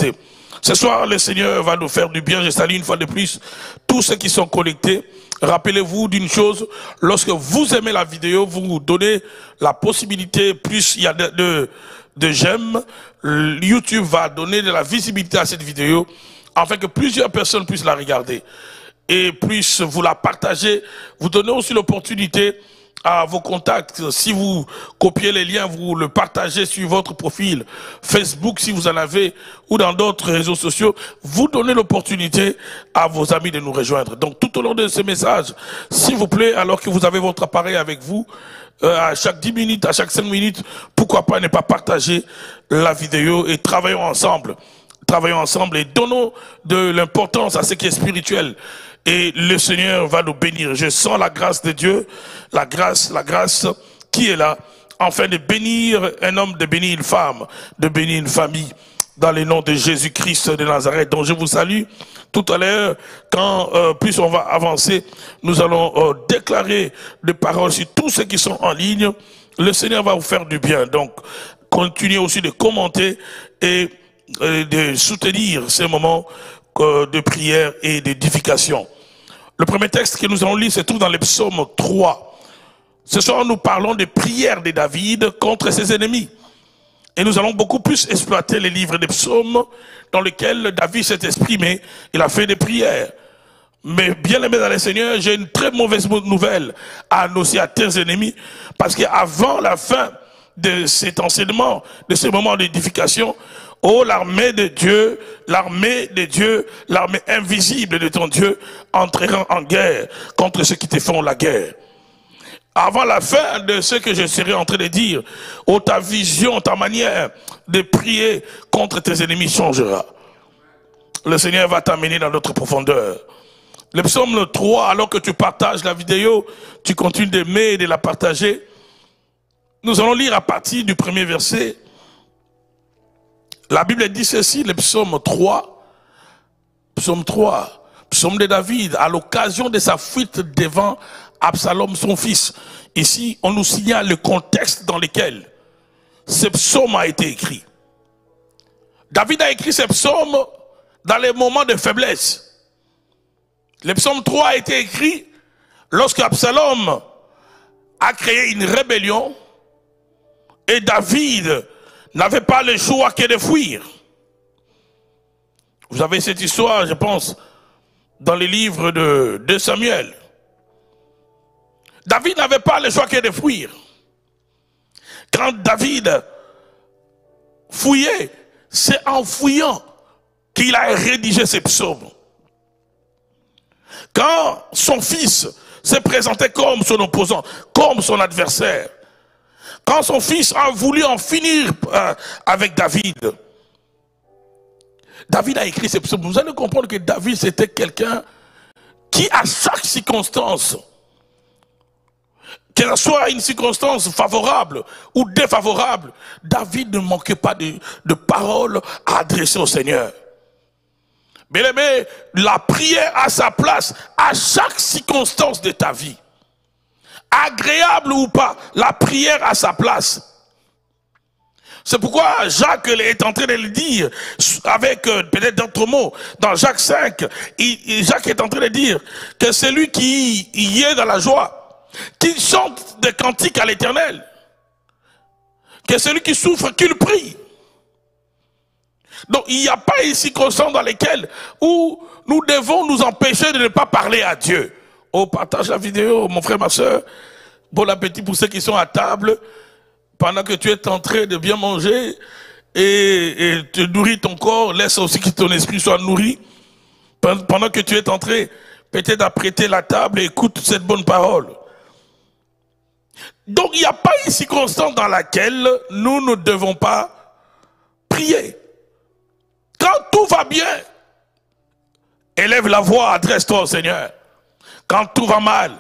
rester. Ce soir, le Seigneur va nous faire du bien. Je salue une fois de plus tous ceux qui sont connectés. Rappelez-vous d'une chose, lorsque vous aimez la vidéo, vous vous donnez la possibilité, plus il y a de j'aime, YouTube va donner de la visibilité à cette vidéo, afin que plusieurs personnes puissent la regarder. Et puissent vous la partager, vous donnez aussi l'opportunité à vos contacts. Si vous copiez les liens, vous le partagez sur votre profil Facebook, si vous en avez, ou dans d'autres réseaux sociaux, vous donnez l'opportunité à vos amis de nous rejoindre. Donc tout au long de ce message, s'il vous plaît, alors que vous avez votre appareil avec vous, à chaque 10 minutes, à chaque 5 minutes, pourquoi pas ne pas partager la vidéo et travaillons ensemble. Travaillons ensemble et donnons de l'importance à ce qui est spirituel. Et le Seigneur va nous bénir. Je sens la grâce de Dieu, la grâce qui est là, afin de bénir un homme, de bénir une femme, de bénir une famille, dans le nom de Jésus-Christ de Nazareth. Donc je vous salue. Tout à l'heure, quand plus on va avancer, nous allons déclarer des paroles sur tous ceux qui sont en ligne. Le Seigneur va vous faire du bien. Donc continuez aussi de commenter et de soutenir ces moments de prière et d'édification. Le premier texte que nous allons lire se trouve dans le psaume 3. Ce soir, nous parlons des prières de David contre ses ennemis. Et nous allons beaucoup plus exploiter les livres des psaumes dans lesquels David s'est exprimé. Il a fait des prières. Mais bien aimé dans le Seigneur, j'ai une très mauvaise nouvelle à annoncer à tes ennemis. Parce qu'avant la fin de cet enseignement, de ce moment d'édification, oh, l'armée de Dieu, l'armée invisible de ton Dieu, entrera en guerre contre ceux qui te font la guerre. Avant la fin de ce que je serai en train de dire, oh, ta vision, ta manière de prier contre tes ennemis changera. Le Seigneur va t'amener dans notre profondeur. Le psaume 3, alors que tu partages la vidéo, tu continues d'aimer et de la partager. Nous allons lire à partir du premier verset. La Bible dit ceci, le psaume 3, psaume de David, à l'occasion de sa fuite devant Absalom, son fils. Ici, on nous signale le contexte dans lequel ce psaume a été écrit. David a écrit ce psaume dans les moments de faiblesse. Le psaume 3 a été écrit lorsque Absalom a créé une rébellion et David n'avait pas le choix que de fuir. Vous avez cette histoire, je pense, dans les livres de Samuel. David n'avait pas le choix que de fuir. Quand David fouillait, c'est en fouillant qu'il a rédigé ses psaumes. Quand son fils s'est présenté comme son opposant, comme son adversaire, quand son fils a voulu en finir avec David, David a écrit ces psaumes. Vous allez comprendre que David, c'était quelqu'un qui, à chaque circonstance, que ce soit une circonstance favorable ou défavorable, David ne manquait pas de paroles à adresser au Seigneur. Bien aimé, la prière a sa place à chaque circonstance de ta vie. Agréable ou pas, la prière a sa place. C'est pourquoi Jacques est en train de le dire, avec peut-être d'autres mots, dans Jacques 5, Jacques est en train de dire que celui qui y est dans la joie, qu'il chante des cantiques à l'Éternel, que celui qui souffre, qu'il prie. Donc il n'y a pas une circonstance dans laquelle où nous devons nous empêcher de ne pas parler à Dieu. Oh, partage la vidéo, mon frère, ma soeur. Bon appétit pour ceux qui sont à table. Pendant que tu es en train de bien manger et te nourrir ton corps, laisse aussi que ton esprit soit nourri. Pendant que tu es en train peut-être d'apprêter la table et écoute cette bonne parole. Donc il n'y a pas une circonstance dans laquelle nous ne devons pas prier. Quand tout va bien, élève la voix, adresse-toi au Seigneur. Quand tout va mal,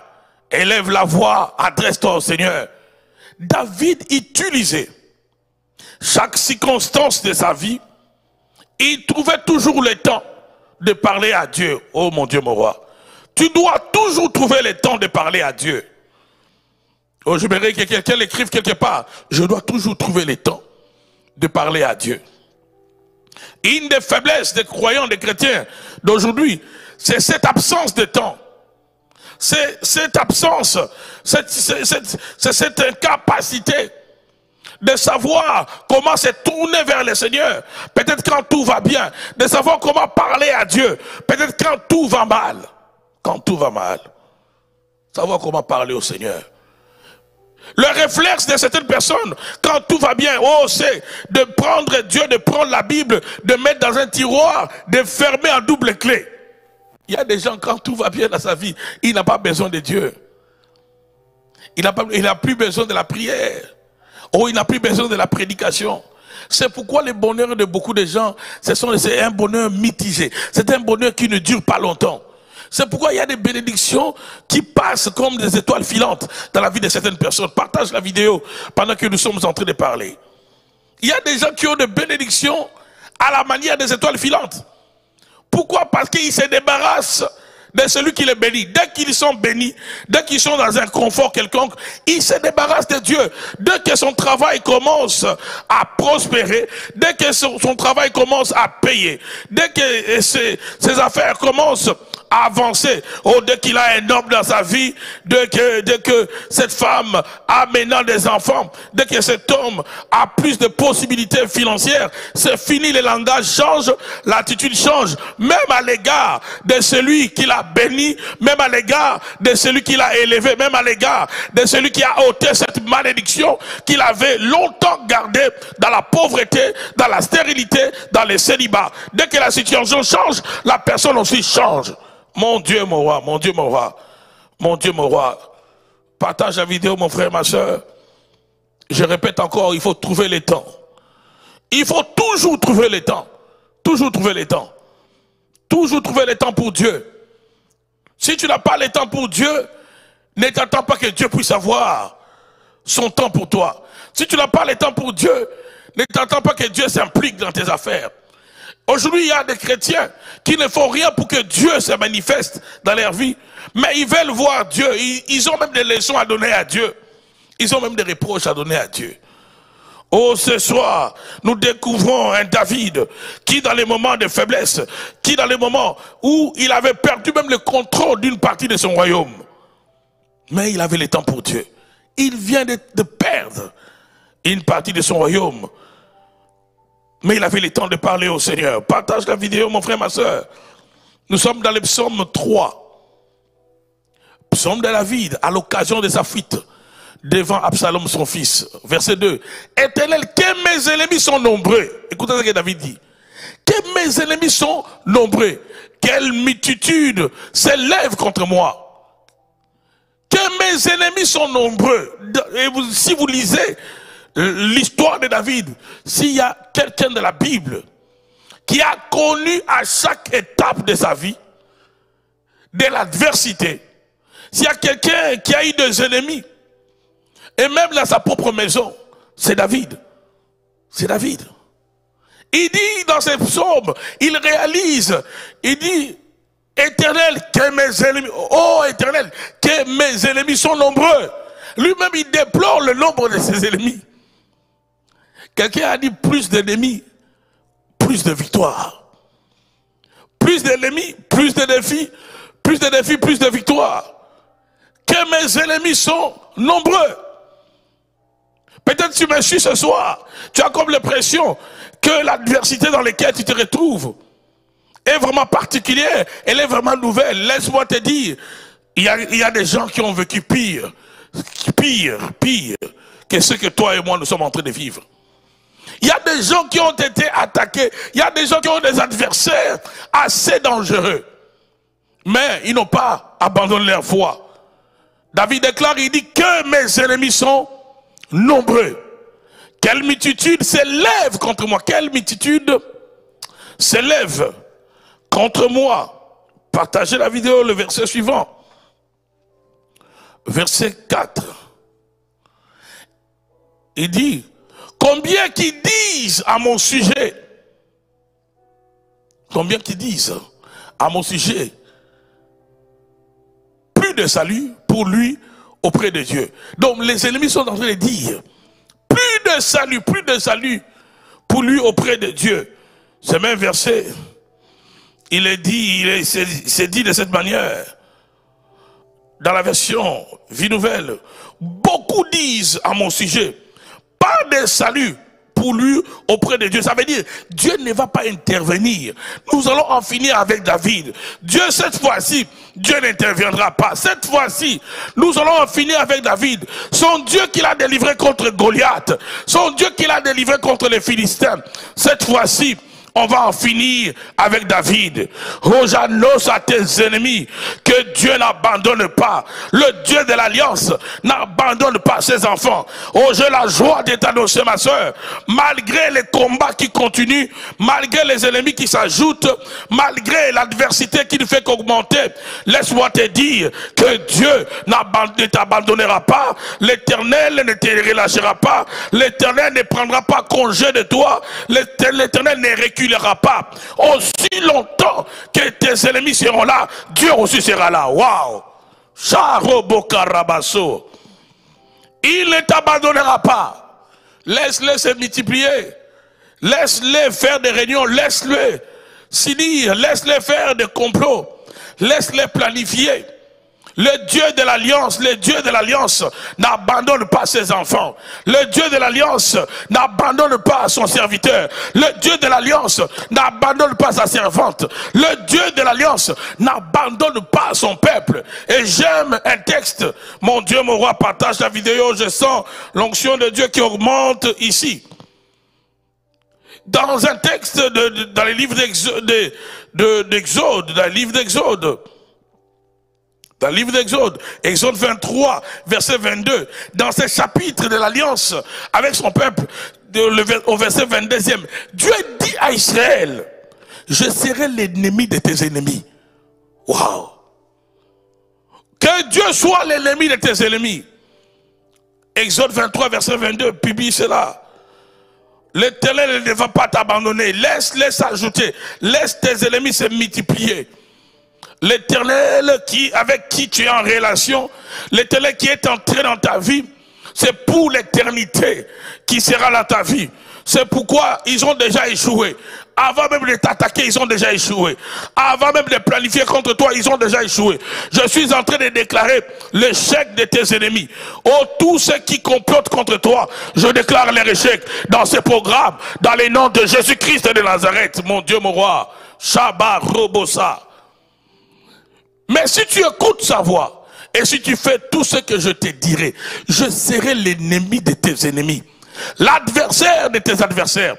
élève la voix, adresse-toi au Seigneur. David utilisait chaque circonstance de sa vie, il trouvait toujours le temps de parler à Dieu. Oh mon Dieu, mon roi, tu dois toujours trouver le temps de parler à Dieu. Oh, j'aimerais que quelqu'un l'écrive quelque part. Je dois toujours trouver le temps de parler à Dieu. Une des faiblesses des croyants, des chrétiens d'aujourd'hui, c'est cette absence de temps. C'est cette absence, c'est cette incapacité de savoir comment se tourner vers le Seigneur. Peut-être quand tout va bien, de savoir comment parler à Dieu. Peut-être quand tout va mal. Quand tout va mal. Savoir comment parler au Seigneur. Le réflexe de certaines personnes, quand tout va bien, oh, c'est de prendre Dieu, de prendre la Bible, de mettre dans un tiroir, de fermer en double clé. Il y a des gens, quand tout va bien dans sa vie, il n'a pas besoin de Dieu. Il n'a plus besoin de la prière. Oh, il n'a plus besoin de la prédication. C'est pourquoi le bonheur de beaucoup de gens, c'est un bonheur mitigé. C'est un bonheur qui ne dure pas longtemps. C'est pourquoi il y a des bénédictions qui passent comme des étoiles filantes dans la vie de certaines personnes. Partage la vidéo pendant que nous sommes en train de parler. Il y a des gens qui ont des bénédictions à la manière des étoiles filantes. Pourquoi? Parce qu'ils se débarrassent de celui qui les bénit. Dès qu'ils sont bénis, dès qu'ils sont dans un confort quelconque, ils se débarrassent de Dieu. Dès que son travail commence à prospérer, dès que son travail commence à payer, dès que ses affaires commencent à avancer, oh, dès qu'il a un homme dans sa vie, dès que cette femme a maintenant des enfants, dès que cet homme a plus de possibilités financières, c'est fini, le langage change, l'attitude change, même à l'égard de celui qui l'a béni, même à l'égard de celui qui l'a élevé, même à l'égard de celui qui a ôté cette malédiction qu'il avait longtemps gardée dans la pauvreté, dans la stérilité, dans le célibat. Dès que la situation change, la personne aussi change. Mon Dieu, mon roi, mon Dieu, mon roi, mon Dieu, mon roi. Partage la vidéo, mon frère, ma soeur. Je répète encore, il faut trouver les temps. Il faut toujours trouver les temps. Toujours trouver les temps. Toujours trouver les temps pour Dieu. Si tu n'as pas le temps pour Dieu, ne t'attends pas que Dieu puisse avoir son temps pour toi. Si tu n'as pas le temps pour Dieu, ne t'attends pas que Dieu s'implique dans tes affaires. Aujourd'hui, il y a des chrétiens qui ne font rien pour que Dieu se manifeste dans leur vie. Mais ils veulent voir Dieu. Ils ont même des leçons à donner à Dieu. Ils ont même des reproches à donner à Dieu. Oh, ce soir, nous découvrons un David qui, dans les moments de faiblesse, qui, dans les moments où il avait perdu même le contrôle d'une partie de son royaume, mais il avait le temps pour Dieu. Il vient de perdre une partie de son royaume, mais il avait le temps de parler au Seigneur. Partage la vidéo, mon frère, ma soeur. Nous sommes dans le psaume 3. Psaume de David, à l'occasion de sa fuite devant Absalom, son fils. Verset 2. Éternel, que mes ennemis sont nombreux. Écoutez ce que David dit. Que mes ennemis sont nombreux. Quelle multitude s'élève contre moi. Que mes ennemis sont nombreux. Et si vous lisez l'histoire de David, s'il y a quelqu'un de la Bible qui a connu à chaque étape de sa vie de l'adversité, s'il y a quelqu'un qui a eu des ennemis, et même dans sa propre maison, c'est David. C'est David. Il dit dans ses psaumes, il réalise, il dit, Éternel, que mes ennemis, oh Éternel, que mes ennemis sont nombreux. Lui-même, il déplore le nombre de ses ennemis. Quelqu'un a dit plus d'ennemis, plus de victoires. Plus d'ennemis, plus de défis, plus de défis, plus de victoires. Que mes ennemis sont nombreux. Peut-être tu me suis ce soir, tu as comme l'impression que l'adversité dans laquelle tu te retrouves est vraiment particulière, elle est vraiment nouvelle. Laisse-moi te dire, il y a des gens qui ont vécu pire que ce que toi et moi nous sommes en train de vivre. Il y a des gens qui ont été attaqués, il y a des gens qui ont des adversaires assez dangereux, mais ils n'ont pas abandonné leur foi. David déclare, il dit que mes ennemis sont nombreux. Quelle multitude s'élève contre moi. Quelle multitude s'élève contre moi. Partagez la vidéo, le verset suivant. Verset 4. Il dit, combien qui disent à mon sujet, combien qui disent à mon sujet, plus de salut pour lui auprès de Dieu. Donc les ennemis sont en train de dire, plus de salut pour lui auprès de Dieu. Ce même verset, il est dit, c'est dit de cette manière, dans la version Vie Nouvelle. Beaucoup disent à mon sujet, pas de salut pour lui auprès de Dieu. Ça veut dire, Dieu ne va pas intervenir. Nous allons en finir avec David. Dieu, cette fois-ci, Dieu n'interviendra pas. Cette fois-ci, nous allons en finir avec David. Son Dieu qui l'a délivré contre Goliath. Son Dieu qui l'a délivré contre les Philistins. Cette fois-ci, on va en finir avec David. Oh, j'annonce à tes ennemis que Dieu n'abandonne pas. Le Dieu de l'Alliance n'abandonne pas ses enfants. Oh, j'ai la joie de t'annoncer, ma soeur, malgré les combats qui continuent, malgré les ennemis qui s'ajoutent, malgré l'adversité qui ne fait qu'augmenter, laisse-moi te dire que Dieu ne t'abandonnera pas. L'Éternel ne te relâchera pas. L'Éternel ne prendra pas congé de toi. L'Éternel ne reculera pas. Aussi longtemps que tes ennemis seront là, Dieu aussi sera là. Waouh! Il ne t'abandonnera pas. Laisse-les se multiplier. Laisse-les faire des réunions. Laisse-les s'unir. Laisse-les faire des complots. Laisse-les planifier. Le Dieu de l'Alliance n'abandonne pas ses enfants. Le Dieu de l'Alliance n'abandonne pas son serviteur. Le Dieu de l'Alliance n'abandonne pas sa servante. Le Dieu de l'Alliance n'abandonne pas son peuple. Et j'aime un texte. Mon Dieu, mon roi, partage la vidéo. Je sens l'onction de Dieu qui augmente ici. Dans un texte dans les livres d'Exode, dans le livre d'Exode. Dans le livre d'Exode, Exode 23, verset 22, dans ce chapitre de l'Alliance avec son peuple, au verset 22e, Dieu dit à Israël, je serai l'ennemi de tes ennemis. Waouh! Que Dieu soit l'ennemi de tes ennemis. Exode 23, verset 22, publie cela. L'Éternel ne va pas t'abandonner. Laisse-les s'ajouter. Laisse tes ennemis se multiplier. L'Éternel avec qui tu es en relation, l'Éternel qui est entré dans ta vie, c'est pour l'éternité qui sera dans ta vie. C'est pourquoi ils ont déjà échoué. Avant même de t'attaquer, ils ont déjà échoué. Avant même de planifier contre toi, ils ont déjà échoué. Je suis en train de déclarer l'échec de tes ennemis. Oh, tous ceux qui complotent contre toi, je déclare leur échec dans ces programmes, dans les noms de Jésus-Christ de Nazareth, mon Dieu, mon roi. Shabbat Robosa. Mais si tu écoutes sa voix, et si tu fais tout ce que je te dirai, je serai l'ennemi de tes ennemis, l'adversaire de tes adversaires.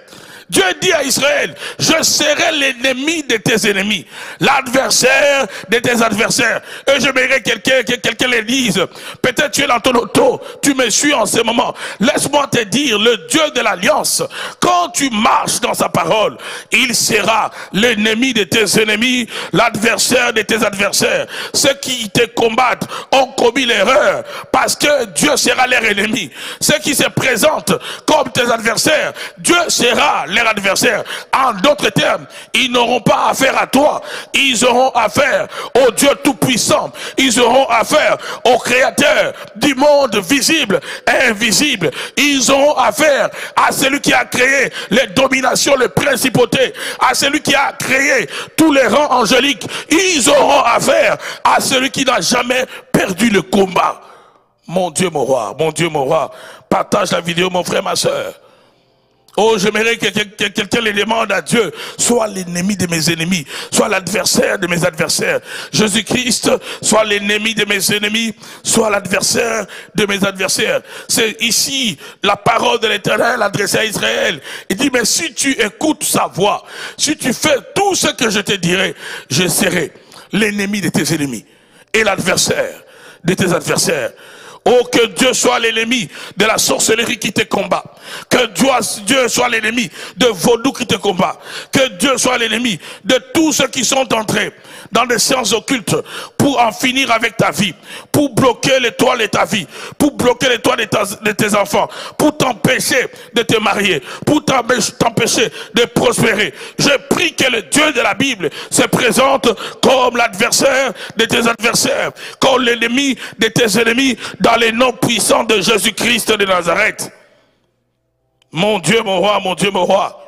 Dieu dit à Israël, je serai l'ennemi de tes ennemis, l'adversaire de tes adversaires. Et j'aimerais que quelqu'un le dise. Peut-être tu es dans ton auto, tu me suis en ce moment. Laisse-moi te dire, le Dieu de l'Alliance, quand tu marches dans sa parole, il sera l'ennemi de tes ennemis, l'adversaire de tes adversaires. Ceux qui te combattent ont commis l'erreur, parce que Dieu sera leur ennemi. Ceux qui se présentent comme tes adversaires, Dieu sera leur adversaire. En d'autres termes, ils n'auront pas affaire à toi, ils auront affaire au Dieu tout-puissant, ils auront affaire au Créateur du monde visible et invisible, ils auront affaire à celui qui a créé les dominations, les principautés, à celui qui a créé tous les rangs angéliques. Ils auront affaire à celui qui n'a jamais perdu le combat. Mon Dieu, mon roi, partage la vidéo, mon frère, ma soeur. Oh, j'aimerais que quelqu'un les demande à Dieu, soit l'ennemi de mes ennemis, soit l'adversaire de mes adversaires. Jésus-Christ, soit l'ennemi de mes ennemis, soit l'adversaire de mes adversaires. C'est ici la parole de l'Éternel adressée à Israël. Il dit, mais si tu écoutes sa voix, si tu fais tout ce que je te dirai, je serai l'ennemi de tes ennemis et l'adversaire de tes adversaires. Oh, que Dieu soit l'ennemi de la sorcellerie qui te combat. Que Dieu soit l'ennemi de vaudou qui te combat. Que Dieu soit l'ennemi de tous ceux qui sont entrés dans des séances occultes pour en finir avec ta vie, pour bloquer l'étoile de ta vie, pour bloquer l'étoile de tes enfants, pour t'empêcher de te marier, pour t'empêcher de prospérer. Je prie que le Dieu de la Bible se présente comme l'adversaire de tes adversaires, comme l'ennemi de tes ennemis, dans les noms puissants de Jésus-Christ de Nazareth. Mon Dieu, mon roi, mon Dieu, mon roi.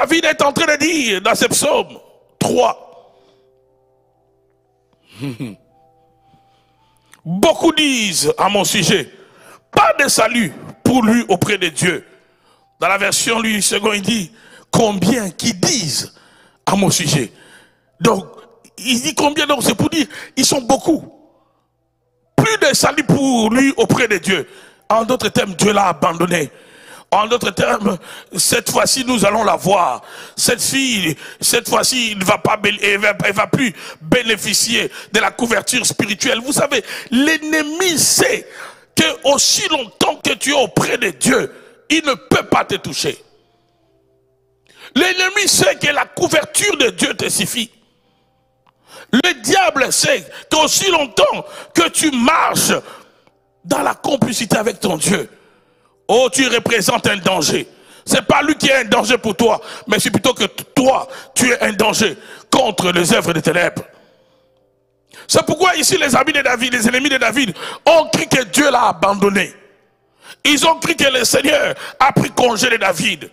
David est en train de dire dans ce psaume 3. Beaucoup disent à mon sujet, pas de salut pour lui auprès de Dieu. Dans la version lui second, il dit, combien qui disent à mon sujet. Donc, il dit combien, donc c'est pour dire, ils sont beaucoup. Plus de salut pour lui auprès de Dieu. En d'autres termes, Dieu l'a abandonné. En d'autres termes, cette fois-ci, nous allons la voir. Cette fille, cette fois-ci, elle va plus bénéficier de la couverture spirituelle. Vous savez, l'ennemi sait que aussi longtemps que tu es auprès de Dieu, il ne peut pas te toucher. L'ennemi sait que la couverture de Dieu te suffit. Le diable sait qu'aussi longtemps que tu marches dans la complicité avec ton Dieu, oh, tu représentes un danger. C'est pas lui qui est un danger pour toi, mais c'est plutôt que toi, tu es un danger contre les œuvres des ténèbres. C'est pourquoi ici les amis de David, les ennemis de David, ont cru que Dieu l'a abandonné. Ils ont cru que le Seigneur a pris congé de David.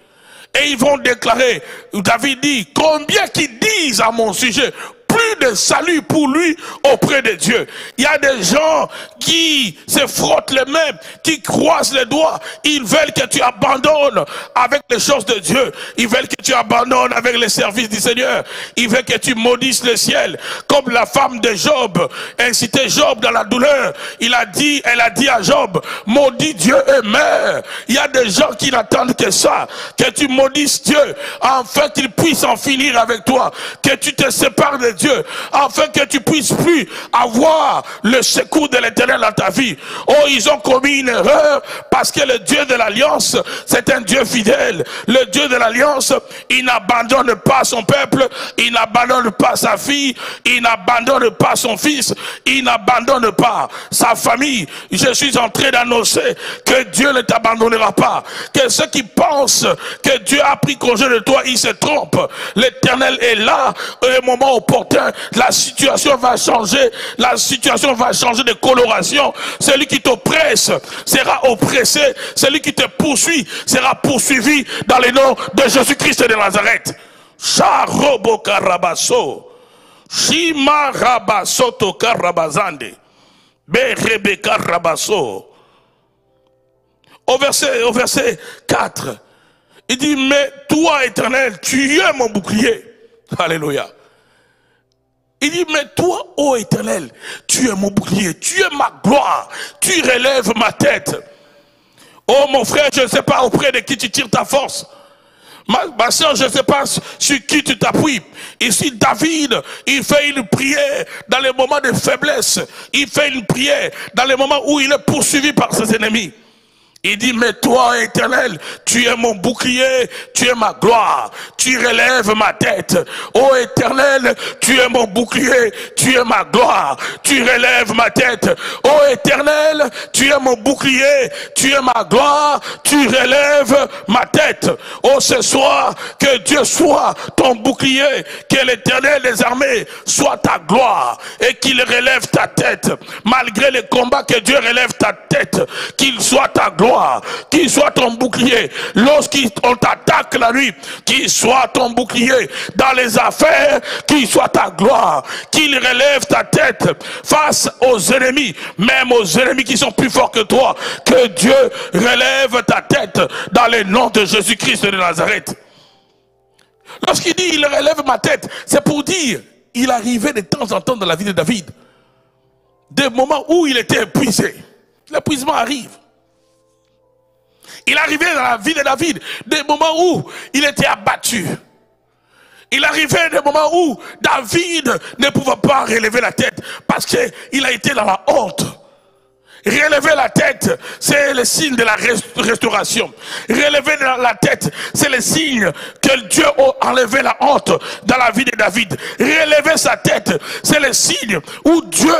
Et ils vont déclarer, David dit, combien qui disent à mon sujet, plus de salut pour lui auprès de Dieu. Il y a des gens qui se frottent les mains, qui croisent les doigts. Ils veulent que tu abandonnes avec les choses de Dieu. Ils veulent que tu abandonnes avec les services du Seigneur. Ils veulent que tu maudisses le ciel. Comme la femme de Job incitait Job dans la douleur. Elle a dit à Job, maudis Dieu et meurs. Il y a des gens qui n'attendent que ça, que tu maudisses Dieu, afin qu'il puisse en finir avec toi, que tu te sépares de Dieu, afin que tu puisses plus avoir le secours de l'Éternel dans ta vie. Oh, ils ont commis une erreur, parce que le Dieu de l'Alliance, c'est un Dieu fidèle. Le Dieu de l'Alliance, il n'abandonne pas son peuple, il n'abandonne pas sa fille, il n'abandonne pas son fils, il n'abandonne pas sa famille. Je suis en train d'annoncer que Dieu ne t'abandonnera pas. Que ceux qui pensent que Dieu a pris congé de toi, ils se trompent. L'Éternel est là, et au moment opportun, la situation va changer, la situation va changer de coloration. Celui qui t'oppresse sera oppressé, celui qui te poursuit sera poursuivi dans le nom de Jésus-Christ de Nazareth. Sharobo karabaso, shima rabaso to karabazande, berebe karabaso. Au verset 4, il dit, mais toi, Éternel, tu es mon bouclier. Alléluia. Il dit, mais toi, ô Éternel, tu es mon bouclier, tu es ma gloire, tu relèves ma tête. Oh mon frère, je ne sais pas auprès de qui tu tires ta force. Ma soeur, je ne sais pas sur qui tu t'appuies. Ici, David, il fait une prière dans les moments de faiblesse. Il fait une prière dans les moments où il est poursuivi par ses ennemis. Il dit, mais toi, Éternel, tu es mon bouclier, tu es ma gloire, tu relèves ma tête. Ô Éternel, tu es mon bouclier, tu es ma gloire, tu relèves ma tête. Ô Éternel, tu es mon bouclier, tu es ma gloire, tu relèves ma tête. Oh, ce soir, que Dieu soit ton bouclier, que l'Éternel des armées soit ta gloire et qu'il relève ta tête. Malgré les combats, que Dieu relève ta tête, qu'il soit ta gloire, qu'il soit ton bouclier. Lorsqu'on t'attaque la nuit, qu'il soit ton bouclier. Dans les affaires, qu'il soit ta gloire, qu'il relève ta tête face aux ennemis, même aux ennemis qui sont plus forts que toi. Que Dieu relève ta tête dans le nom de Jésus-Christ de Nazareth. Lorsqu'il dit il relève ma tête, c'est pour dire il arrivait de temps en temps dans la vie de David des moments où il était épuisé. L'épuisement arrive. Il arrivait dans la vie de David des moments où il était abattu. Il arrivait des moments où David ne pouvait pas relever la tête parce qu'il a été dans la honte. Relever la tête, c'est le signe de la restauration. Relever la tête, c'est le signe que Dieu a enlevé la honte dans la vie de David. Relever sa tête, c'est le signe où Dieu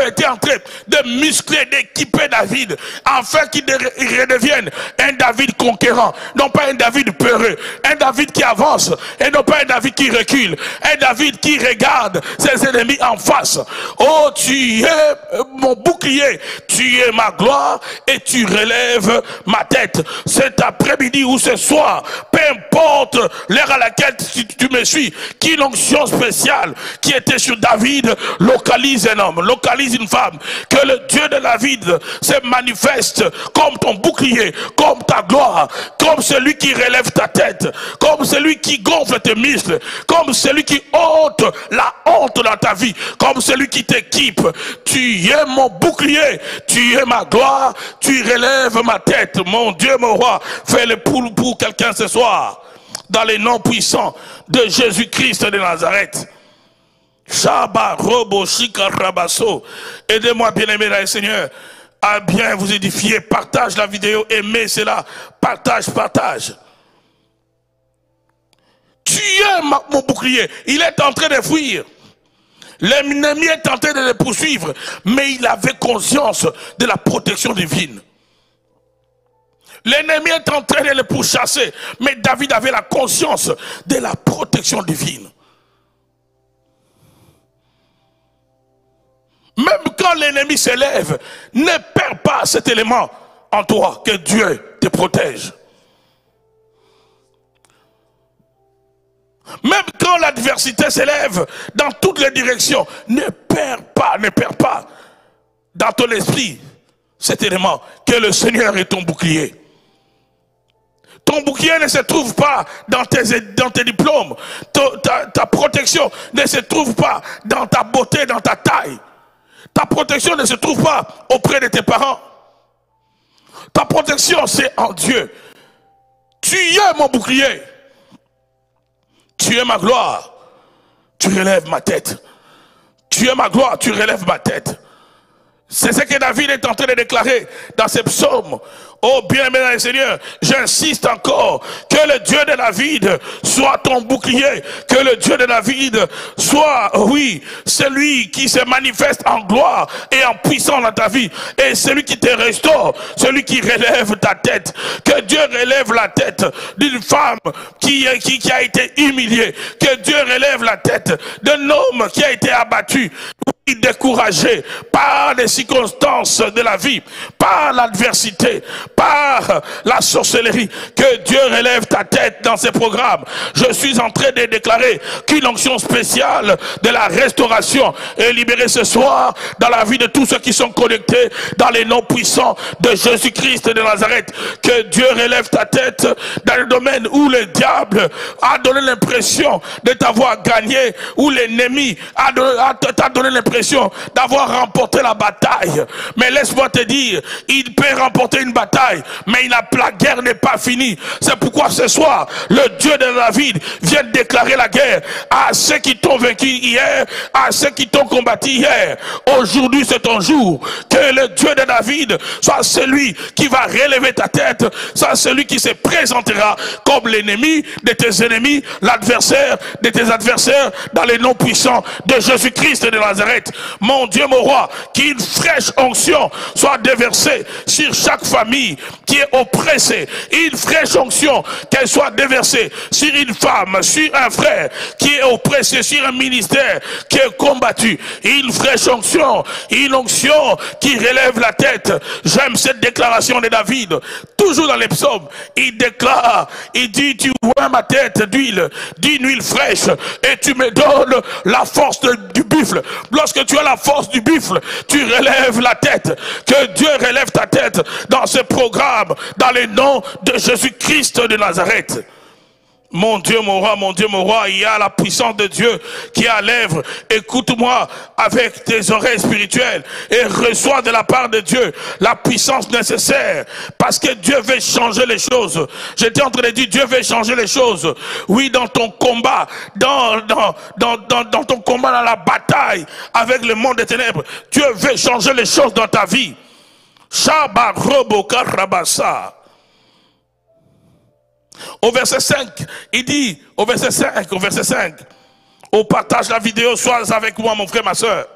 était en train de muscler, d'équiper David, afin qu'il redevienne un David conquérant, non pas un David peureux, un David qui avance, et non pas un David qui recule, un David qui regarde ses ennemis en face. Oh, tu es mon bouclier, tu tu es ma gloire et tu relèves ma tête. Cet après-midi ou ce soir, peu importe l'heure à laquelle tu me suis, qu'une onction spéciale qui était sur David localise un homme, localise une femme, que le Dieu de David se manifeste comme ton bouclier, comme ta gloire, comme celui qui relève ta tête, comme celui qui gonfle tes muscles, comme celui qui ôte la honte dans ta vie, comme celui qui t'équipe. Tu es mon bouclier, tu es ma gloire, tu relèves ma tête. Mon Dieu, mon roi, fais-le pour quelqu'un ce soir, dans les noms puissants de Jésus-Christ de Nazareth. Shaba, Robo, Shika, Rabasso. Aidez-moi, bien-aimé dans le Seigneur, à bien vous édifier. Partage la vidéo, aimez cela. Partage, partage. Tu es mon bouclier. Il est en train de fuir. L'ennemi est en train de le poursuivre. Mais il avait conscience de la protection divine. L'ennemi est en train de le pourchasser. Mais David avait la conscience de la protection divine. Même quand l'ennemi s'élève, ne perds pas cet élément en toi, que Dieu te protège. Même quand l'adversité s'élève dans toutes les directions, ne perds pas dans ton esprit cet élément, que le Seigneur est ton bouclier. Ton bouclier ne se trouve pas dans tes diplômes, ta protection ne se trouve pas dans ta beauté, dans ta taille. Ta protection ne se trouve pas auprès de tes parents. Ta protection, c'est en Dieu. Tu es mon bouclier. Tu es ma gloire. Tu relèves ma tête. Tu es ma gloire, tu relèves ma tête. C'est ce que David est en train de déclarer dans ses psaumes. Oh bien-aimé dans le Seigneur, j'insiste encore, que le Dieu de David soit ton bouclier, que le Dieu de David soit, oui, celui qui se manifeste en gloire et en puissance dans ta vie, et celui qui te restaure, celui qui relève ta tête. Que Dieu relève la tête d'une femme qui a été humiliée, que Dieu relève la tête d'un homme qui a été abattu, découragé par les circonstances de la vie, par l'adversité, par la sorcellerie. Que Dieu relève ta tête dans ses programmes. Je suis en train de déclarer qu'une onction spéciale de la restauration est libérée ce soir dans la vie de tous ceux qui sont connectés dans les noms puissants de Jésus-Christ de Nazareth. Que Dieu relève ta tête dans le domaine où le diable a donné l'impression de t'avoir gagné, où l'ennemi t'a donné l'impression d'avoir remporté la bataille. Mais laisse-moi te dire, il peut remporter une bataille, mais la guerre n'est pas finie. C'est pourquoi ce soir, le Dieu de David vient déclarer la guerre à ceux qui t'ont vaincu hier, à ceux qui t'ont combattu hier. Aujourd'hui, c'est ton jour. Que le Dieu de David soit celui qui va relever ta tête, soit celui qui se présentera comme l'ennemi de tes ennemis, l'adversaire de tes adversaires, dans les noms puissants de Jésus-Christ de Nazareth. Mon Dieu, mon roi, qu'une fraîche onction soit déversée sur chaque famille qui est oppressée. Une fraîche onction qu'elle soit déversée sur une femme, sur un frère qui est oppressé, sur un ministère qui est combattu. Une fraîche onction, une onction qui relève la tête. J'aime cette déclaration de David. Toujours dans les psaumes, il déclare, il dit, tu vois ma tête d'huile, d'une huile fraîche, et tu me donnes la force du buffle. Lorsque tu as la force du buffle, tu relèves la tête. Que Dieu relève ta tête dans ce programme, dans les noms de Jésus-Christ de Nazareth. Mon Dieu, mon roi, mon Dieu, mon roi, il y a la puissance de Dieu qui est à l'œuvre. Écoute-moi avec tes oreilles spirituelles et reçois de la part de Dieu la puissance nécessaire, parce que Dieu veut changer les choses. J'étais en train de dire, Dieu veut changer les choses. Oui, dans ton combat, dans ton combat, dans la bataille avec le monde des ténèbres, Dieu veut changer les choses dans ta vie. Shaba robo karabasa. Au verset 5, il dit, au verset 5, on partage la vidéo, sois avec moi mon frère, ma soeur.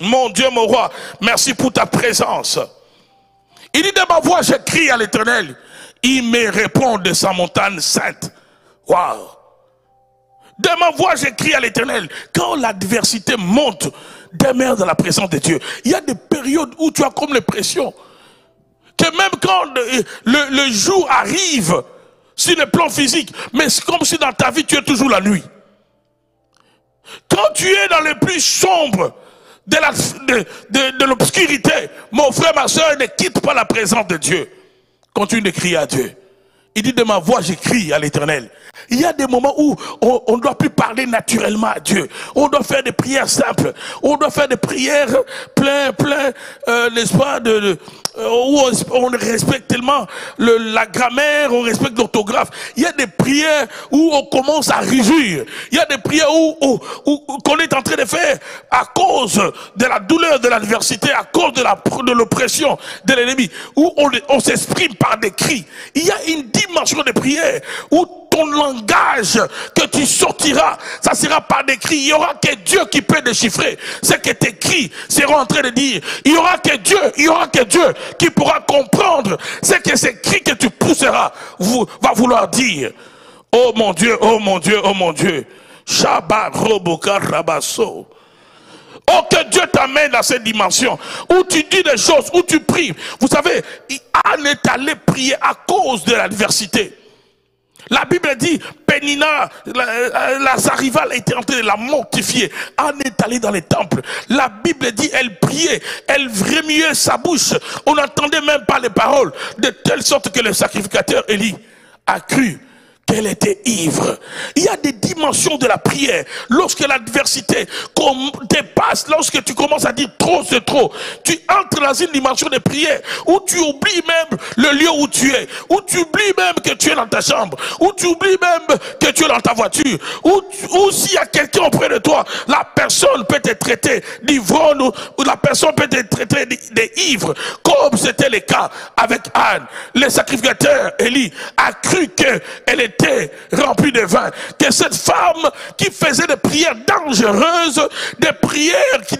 Mon Dieu, mon roi, merci pour ta présence. Il dit, de ma voix, je crie à l'Éternel, il me répond de sa montagne sainte. Waouh! De ma voix, je crie à l'Éternel. Quand l'adversité monte, demeure dans la présence de Dieu. Il y a des périodes où tu as comme l'impression que même quand le jour arrive, sur le plan physique, mais c'est comme si dans ta vie tu es toujours la nuit. Quand tu es dans le plus sombre de l'obscurité, mon frère, ma soeur, ne quitte pas la présence de Dieu. Continue de crier à Dieu. Il dit, de ma voix, j'écris à l'Éternel. Il y a des moments où on ne doit plus parler naturellement à Dieu. On doit faire des prières simples. On doit faire des prières plein, n'est-ce pas, où on respecte tellement la grammaire, on respecte l'orthographe. Il y a des prières où on commence à rugir. Il y a des prières qu'on est en train de faire à cause de la douleur, de l'adversité, à cause de l'oppression de l'ennemi, où on s'exprime par des cris. Il y a une dimension de prière où ton langage que tu sortiras, ça sera par des cris. Il y aura que Dieu qui peut déchiffrer ce que tes cris seront en train de dire. Il y aura que Dieu qui pourra comprendre ce que ces cris que tu pousseras va vouloir dire. Oh mon Dieu, oh mon Dieu, oh mon Dieu. Shabbat Roboka Rabasso. Oh, que Dieu t'amène dans cette dimension où tu dis des choses, où tu pries. Vous savez, Anne est allée prier à cause de l'adversité. La Bible dit, Pénina, la Zarival était en train de la mortifier. Anne est allée dans les temples. La Bible dit, elle priait, elle remuait sa bouche. On n'entendait même pas les paroles, de telle sorte que le sacrificateur Élie a cru qu'elle était ivre. Il y a des dimensions de la prière. Lorsque l'adversité dépasse, lorsque tu commences à dire trop c'est trop, tu entres dans une dimension de prière où tu oublies même le lieu où tu es, où tu oublies même que tu es dans ta chambre, où tu oublies même que tu es dans ta voiture, où s'il y a quelqu'un auprès de toi, la personne peut te traiter d'ivrogne ou la personne peut te traiter d'ivre, comme c'était le cas avec Anne. Le sacrificateur Élie a cru qu'elle était remplie de vin, que cette femme qui faisait des prières dangereuses, des prières qui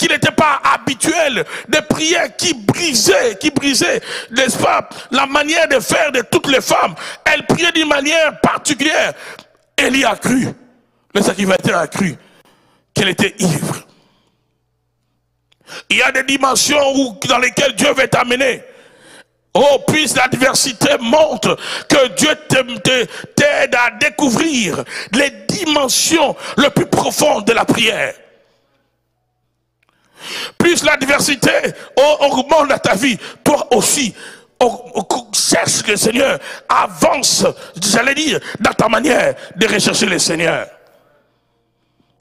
n'étaient pas habituelles, des prières qui brisaient, n'est-ce pas, la manière de faire de toutes les femmes. Elle priait d'une manière particulière. Élie a cru, le sacrificateur a cru qu'elle était ivre. Il y a des dimensions dans lesquelles Dieu veut t'amener. Oh, puisse l'adversité montre que Dieu t'aide à découvrir les dimensions les plus profondes de la prière. Puisse l'adversité augmente dans ta vie, toi aussi. Cherche le Seigneur, avance, j'allais dire, dans ta manière de rechercher le Seigneur.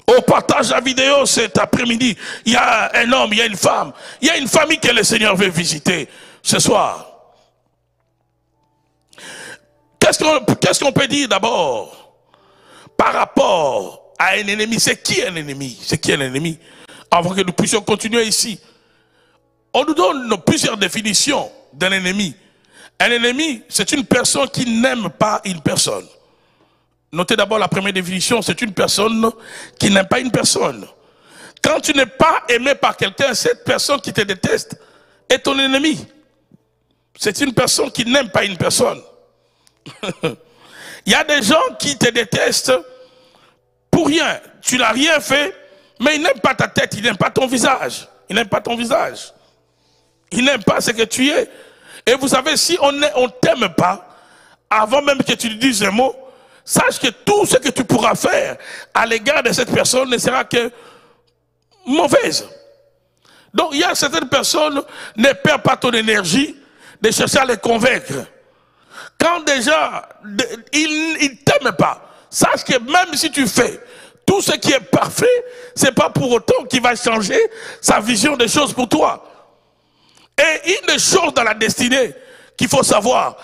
Au partage la vidéo cet après-midi, il y a un homme, il y a une femme, il y a une famille que le Seigneur veut visiter ce soir. Qu'est-ce qu'on peut dire d'abord par rapport à un ennemi? C'est qui un ennemi? C'est qui un ennemi? Avant que nous puissions continuer ici, on nous donne plusieurs définitions d'un ennemi. Un ennemi, c'est une personne qui n'aime pas une personne. Notez d'abord la première définition, c'est une personne qui n'aime pas une personne. Quand tu n'es pas aimé par quelqu'un, cette personne qui te déteste est ton ennemi. C'est une personne qui n'aime pas une personne. Il y a des gens qui te détestent pour rien. Tu n'as rien fait, mais ils n'aiment pas ta tête, ils n'aiment pas ton visage. Ils n'aiment pas ton visage. Ils n'aiment pas ce que tu es. Et vous savez, si on ne t'aime pas, avant même que tu lui dises un mot, sache que tout ce que tu pourras faire à l'égard de cette personne ne sera que mauvaise. Donc il y a certaines personnes, ne perds pas ton énergie de chercher à les convaincre. Quand déjà, ils ne t'aiment pas, sache que même si tu fais tout ce qui est parfait, ce n'est pas pour autant qu'il va changer sa vision des choses pour toi. Et une des choses dans la destinée qu'il faut savoir,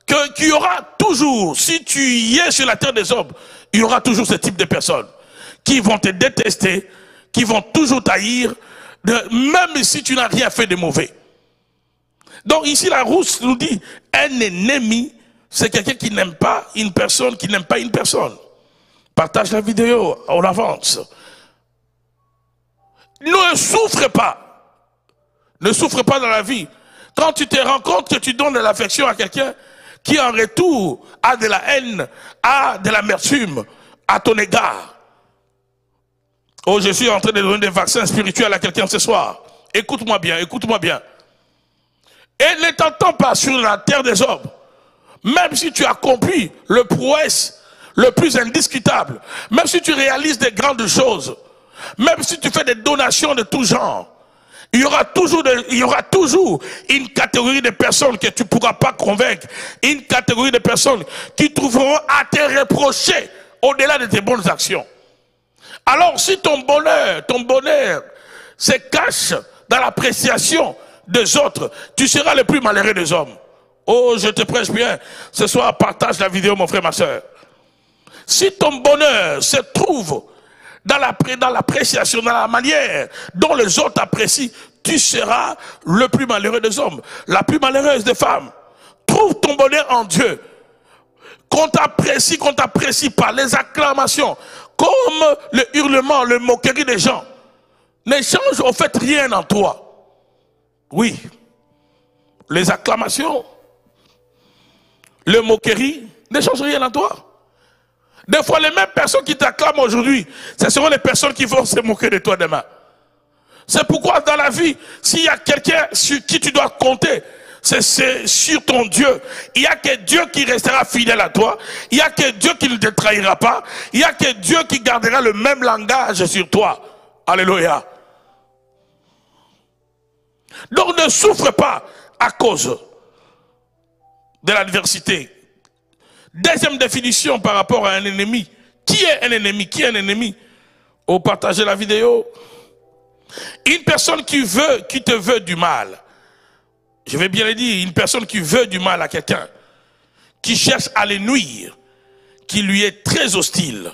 qu'il y aura toujours, si tu y es sur la terre des hommes, il y aura toujours ce type de personnes qui vont te détester, qui vont toujours t'haïr, même si tu n'as rien fait de mauvais. Donc ici la Rousse nous dit, un ennemi, c'est quelqu'un qui n'aime pas une personne, qui n'aime pas une personne. Partage la vidéo, on avance. Ne souffre pas. Ne souffre pas dans la vie. Quand tu te rends compte que tu donnes de l'affection à quelqu'un qui en retour a de la haine, a de l'amertume à ton égard. Oh, je suis en train de donner des vaccins spirituels à quelqu'un ce soir. écoute-moi bien, écoute-moi bien. Et ne t'entends pas sur la terre des hommes. Même si tu accomplis le prouesse le plus indiscutable, même si tu réalises des grandes choses, même si tu fais des donations de tout genre, il y aura toujours une catégorie de personnes que tu ne pourras pas convaincre, une catégorie de personnes qui trouveront à te reprocher au-delà de tes bonnes actions. Alors si ton bonheur se cache dans l'appréciation des autres, tu seras le plus malheureux des hommes. Oh, je te prêche bien. Ce soir, partage la vidéo, mon frère, ma soeur. Si ton bonheur se trouve dans l'appréciation, dans la manière dont les autres apprécient, tu seras le plus malheureux des hommes, la plus malheureuse des femmes. Trouve ton bonheur en Dieu. Qu'on t'apprécie pas, les acclamations, comme le hurlement, le moquerie des gens, ne change au fait rien en toi. Oui, les acclamations, le moquerie, ne changent rien en toi. Des fois, les mêmes personnes qui t'acclament aujourd'hui, ce seront les personnes qui vont se moquer de toi demain. C'est pourquoi dans la vie, s'il y a quelqu'un sur qui tu dois compter, c'est sur ton Dieu. Il n'y a que Dieu qui restera fidèle à toi. Il n'y a que Dieu qui ne te trahira pas. Il n'y a que Dieu qui gardera le même langage sur toi. Alléluia. Donc ne souffre pas à cause de l'adversité. Deuxième définition par rapport à un ennemi. Qui est un ennemi? Qui est un ennemi? Oh, partagez la vidéo. Une personne qui te veut du mal. Je vais bien le dire, une personne qui veut du mal à quelqu'un, qui cherche à le nuire, qui lui est très hostile.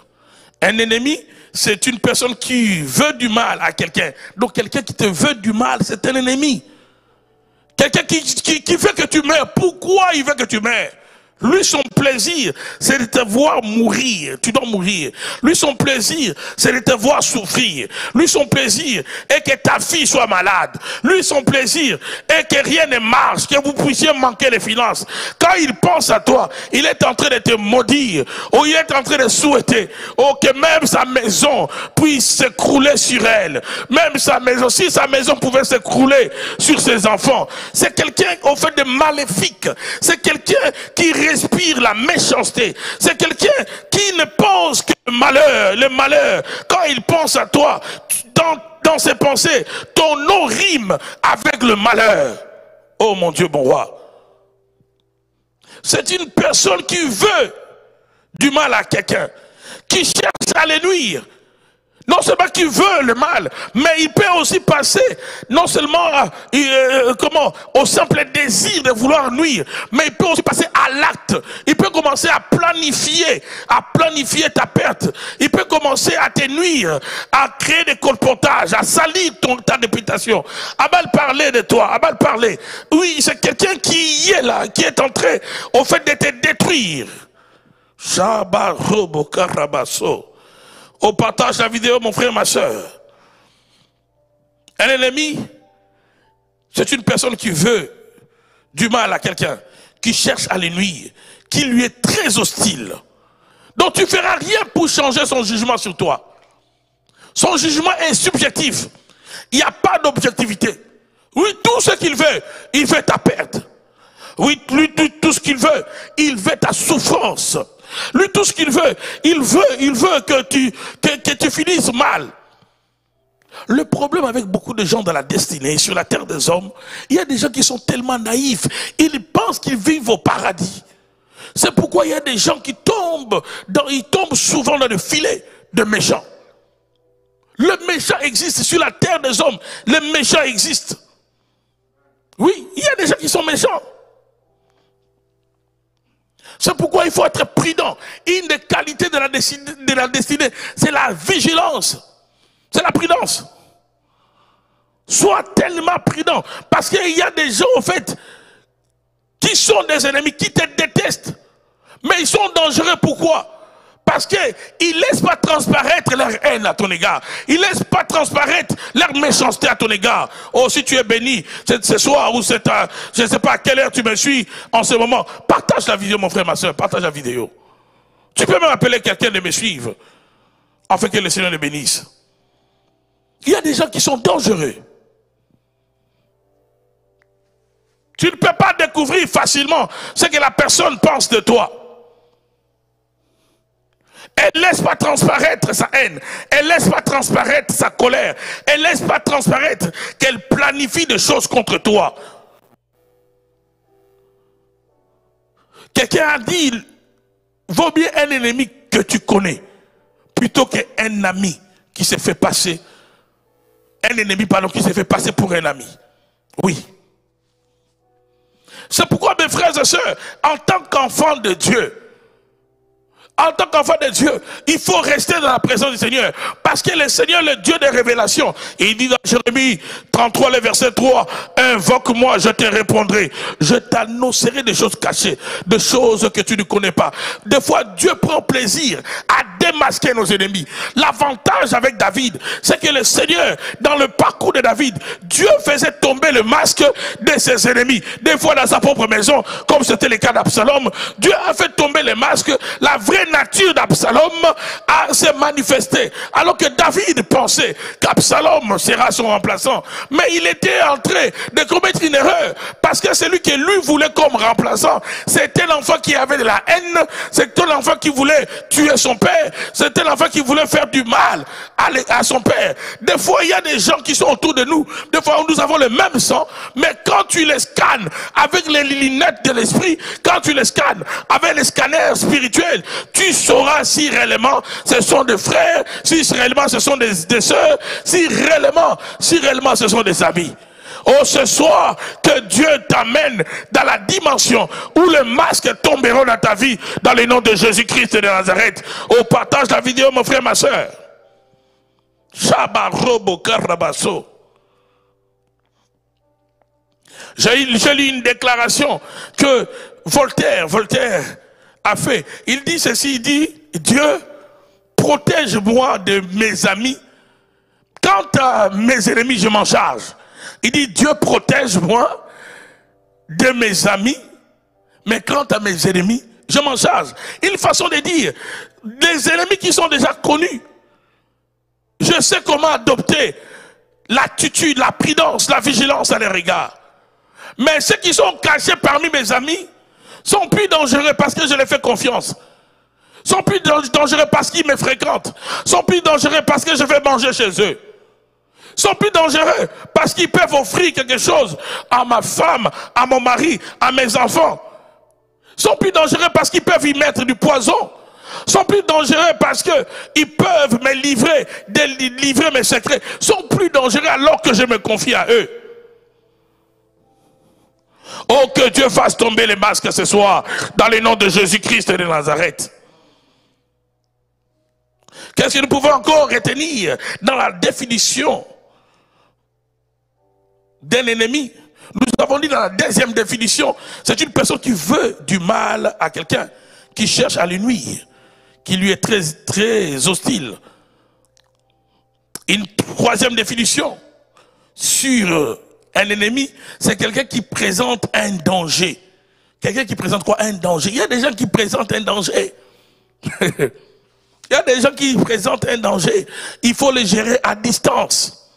Un ennemi, c'est une personne qui veut du mal à quelqu'un. Donc quelqu'un qui te veut du mal, c'est un ennemi. Quelqu'un qui veut que tu meurs. Pourquoi il veut que tu meurs? Lui, son plaisir, c'est de te voir mourir. Tu dois mourir. Lui, son plaisir, c'est de te voir souffrir. Lui, son plaisir est que ta fille soit malade. Lui, son plaisir est que rien ne marche, que vous puissiez manquer les finances. Quand il pense à toi, il est en train de te maudire. Ou il est en train de souhaiter que même sa maison puisse s'écrouler sur elle. Même sa maison, si sa maison pouvait s'écrouler sur ses enfants. C'est quelqu'un, au fait, de maléfique. C'est quelqu'un qui respire la méchanceté. C'est quelqu'un qui ne pense que le malheur. Quand il pense à toi, dans ses pensées, ton nom rime avec le malheur. Oh mon Dieu, mon roi. C'est une personne qui veut du mal à quelqu'un, qui cherche à le nuire. Non seulement qui veut le mal, mais il peut aussi passer non seulement au simple désir de vouloir nuire, mais il peut aussi passer à l'acte. Il peut commencer à planifier ta perte. Il peut commencer à te nuire, à créer des colportages, à salir ta réputation, à mal parler de toi, à mal parler. Oui, c'est quelqu'un qui est là, qui est en train au fait de te détruire. Shabarobokarabaso. On partage la vidéo, mon frère, ma soeur. Un ennemi, c'est une personne qui veut du mal à quelqu'un, qui cherche à le nuire, qui lui est très hostile. Donc tu ne feras rien pour changer son jugement sur toi. Son jugement est subjectif. Il n'y a pas d'objectivité. Oui, tout ce qu'il veut, il veut ta perte. Oui, lui, tout ce qu'il veut, il veut ta souffrance. Lui, tout ce qu'il veut, il veut que tu finisses mal. Le problème avec beaucoup de gens dans la destinée, sur la terre des hommes, il y a des gens qui sont tellement naïfs, ils pensent qu'ils vivent au paradis. C'est pourquoi il y a des gens qui tombent souvent dans le filet de méchants. Le méchant existe sur la terre des hommes, le méchant existe. Oui, il y a des gens qui sont méchants. C'est pourquoi il faut être prudent. Une des qualités de la destinée, c'est la vigilance. C'est la prudence. Sois tellement prudent. Parce qu'il y a des gens, en fait, qui sont des ennemis, qui te détestent. Mais ils sont dangereux. Pourquoi? Parce qu'ils ne laissent pas transparaître leur haine à ton égard. Ils ne laissent pas transparaître leur méchanceté à ton égard. Oh, si tu es béni ce soir ou je ne sais pas à quelle heure tu me suis en ce moment, partage la vidéo, mon frère, ma soeur, partage la vidéo. Tu peux même appeler quelqu'un de me suivre, afin que le Seigneur le bénisse. Il y a des gens qui sont dangereux. Tu ne peux pas découvrir facilement ce que la personne pense de toi. Elle ne laisse pas transparaître sa haine. Elle ne laisse pas transparaître sa colère. Elle ne laisse pas transparaître qu'elle planifie des choses contre toi. Quelqu'un a dit, vaut mieux un ennemi que tu connais, plutôt qu'un ami qui s'est fait passer, un ennemi, pardon, qui s'est fait passer pour un ami. Oui. C'est pourquoi, mes frères et sœurs, en tant qu'enfant de Dieu, en tant qu'enfant de Dieu, il faut rester dans la présence du Seigneur. Parce que le Seigneur, le Dieu des révélations, il dit dans Jérémie 33, le verset 3, invoque-moi, je te répondrai. Je t'annoncerai des choses cachées, des choses que tu ne connais pas. Des fois, Dieu prend plaisir à démasquer nos ennemis. L'avantage avec David, c'est que le Seigneur, dans le parcours de David, Dieu faisait tomber le masque de ses ennemis. Des fois, dans sa propre maison, comme c'était le cas d'Absalom, Dieu a fait tomber le masque. La vraie nature d'Absalom a se manifesté. Alors que David pensait qu'Absalom sera son remplaçant. Mais il était en train de commettre une erreur. Parce que celui que lui voulait comme remplaçant, c'était l'enfant qui avait de la haine. C'était l'enfant qui voulait tuer son père. C'était l'enfant qui voulait faire du mal à son père. Des fois, il y a des gens qui sont autour de nous. Des fois, nous avons le même sang. Mais quand tu les scannes avec les lunettes de l'esprit, quand tu les scannes avec les scanners spirituels, tu sauras si réellement ce sont des frères, si réellement ce sont des sœurs, si réellement ce sont des amis. Oh, ce soir, que Dieu t'amène dans la dimension où les masques tomberont dans ta vie, dans le nom de Jésus-Christ de Nazareth. Oh, partage la vidéo, mon frère, ma soeur. Shabarobo Karabaso. J'ai lu une déclaration que Voltaire a fait. Il dit ceci, il dit, Dieu, protège-moi de mes amis. Quant à mes ennemis, je m'en charge. Il dit, Dieu, protège-moi de mes amis, mais quant à mes ennemis, je m'en charge. Une façon de dire, les ennemis qui sont déjà connus, je sais comment adopter l'attitude, la prudence, la vigilance à leur égard. Mais ceux qui sont cachés parmi mes amis sont plus dangereux parce que je les fais confiance. Sont plus dangereux parce qu'ils me fréquentent. Sont plus dangereux parce que je vais manger chez eux. Sont plus dangereux parce qu'ils peuvent offrir quelque chose à ma femme, à mon mari, à mes enfants. Sont plus dangereux parce qu'ils peuvent y mettre du poison. Sont plus dangereux parce qu'ils peuvent me livrer mes secrets. Sont plus dangereux alors que je me confie à eux. Oh, que Dieu fasse tomber les masques ce soir, dans le nom de Jésus-Christ de Nazareth. Qu'est-ce que nous pouvons encore retenir dans la définition d'un ennemi? Nous avons dit dans la deuxième définition, c'est une personne qui veut du mal à quelqu'un, qui cherche à lui nuire, qui lui est très, très hostile. Une troisième définition sur un ennemi, c'est quelqu'un qui présente un danger. Quelqu'un qui présente quoi? Un danger. Il y a des gens qui présentent un danger. Il y a des gens qui présentent un danger. Il faut les gérer à distance.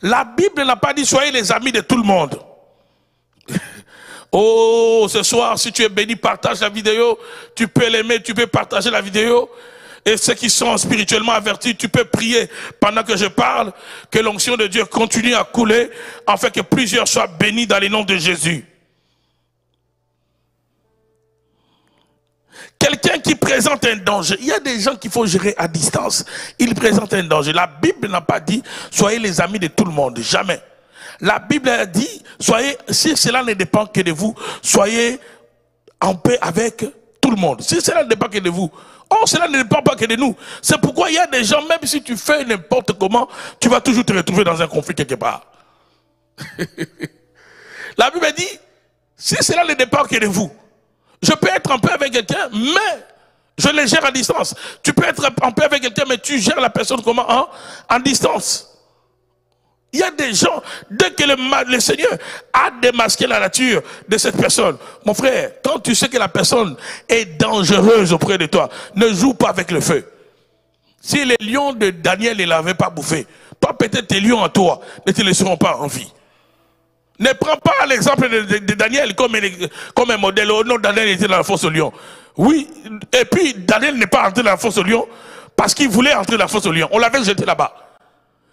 La Bible n'a pas dit soyez les amis de tout le monde. Oh, ce soir, si tu es béni, partage la vidéo. Tu peux l'aimer, tu peux partager la vidéo. Et ceux qui sont spirituellement avertis, tu peux prier pendant que je parle, que l'onction de Dieu continue à couler, afin que plusieurs soient bénis dans le nom de Jésus. Quelqu'un qui présente un danger, il y a des gens qu'il faut gérer à distance. Ils présentent un danger. La Bible n'a pas dit, soyez les amis de tout le monde, jamais. La Bible a dit, soyez, si cela ne dépend que de vous, soyez en paix avec tout le monde. Si cela ne dépend que de vous, oh, cela ne dépend pas que de nous. C'est pourquoi il y a des gens, même si tu fais n'importe comment, tu vas toujours te retrouver dans un conflit quelque part. La Bible dit, si cela ne dépend que de vous, je peux être en paix avec quelqu'un, mais je le gère à distance. Tu peux être en paix avec quelqu'un, mais tu gères la personne comment? En distance. Il y a des gens, dès que le Seigneur a démasqué la nature de cette personne, mon frère, quand tu sais que la personne est dangereuse auprès de toi, ne joue pas avec le feu. Si les lions de Daniel ne l'avaient pas bouffé, toi peut-être tes lions à toi ne te laisseront pas en vie. Ne prends pas l'exemple de Daniel comme un modèle. Oh non, Daniel était dans la fosse au lion. Oui, et puis Daniel n'est pas entré dans la fosse au lion parce qu'il voulait entrer dans la fosse au lion. On l'avait jeté là-bas.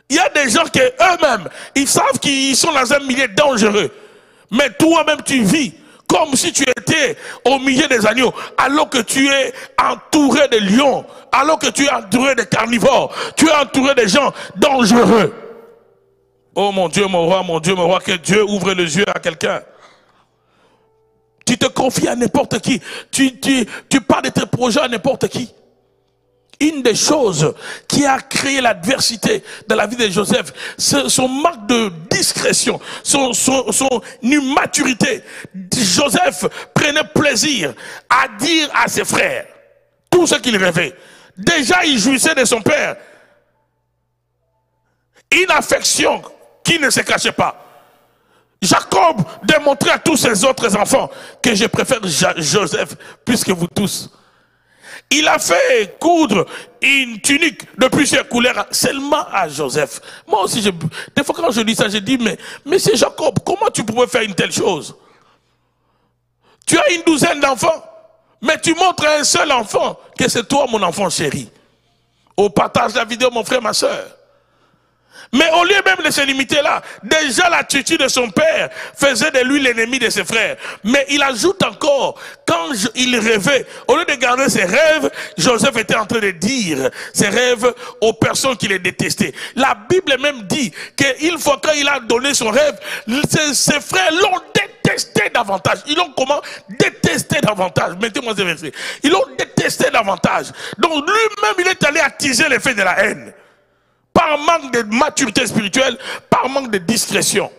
Il y a des gens qui eux-mêmes, ils savent qu'ils sont dans un milieu dangereux. Mais toi-même, tu vis comme si tu étais au milieu des agneaux, alors que tu es entouré de lions, alors que tu es entouré de carnivores, tu es entouré de gens dangereux. Oh mon Dieu, mon roi, que Dieu ouvre les yeux à quelqu'un. Tu te confies à n'importe qui. Tu parles de tes projets à n'importe qui. Une des choses qui a créé l'adversité dans la vie de Joseph, c'est son manque de discrétion, son immaturité. Joseph prenait plaisir à dire à ses frères tout ce qu'il rêvait. Déjà, il jouissait de son père. Une affection qui ne se cachait pas. Jacob démontrait à tous ses autres enfants que je préfère Joseph plus que vous tous. Il a fait coudre une tunique de plusieurs couleurs seulement à Joseph. Moi aussi, des fois quand je dis ça, je dis, mais c'est Jacob, comment tu pouvais faire une telle chose? Tu as une douzaine d'enfants, mais tu montres à un seul enfant que c'est toi mon enfant chéri. Au partage de la vidéo, mon frère, ma soeur. Mais au lieu même de se limiter là, déjà l'attitude de son père faisait de lui l'ennemi de ses frères. Mais il ajoute encore, quand il rêvait, au lieu de garder ses rêves, Joseph était en train de dire ses rêves aux personnes qui les détestaient. La Bible même dit qu'une fois qu'il a donné son rêve, ses frères l'ont détesté davantage. Ils l'ont comment détesté davantage. Mettez-moi ce verset. Ils l'ont détesté davantage. Donc lui-même, il est allé attiser l'effet de la haine. Par manque de maturité spirituelle, par manque de discrétion.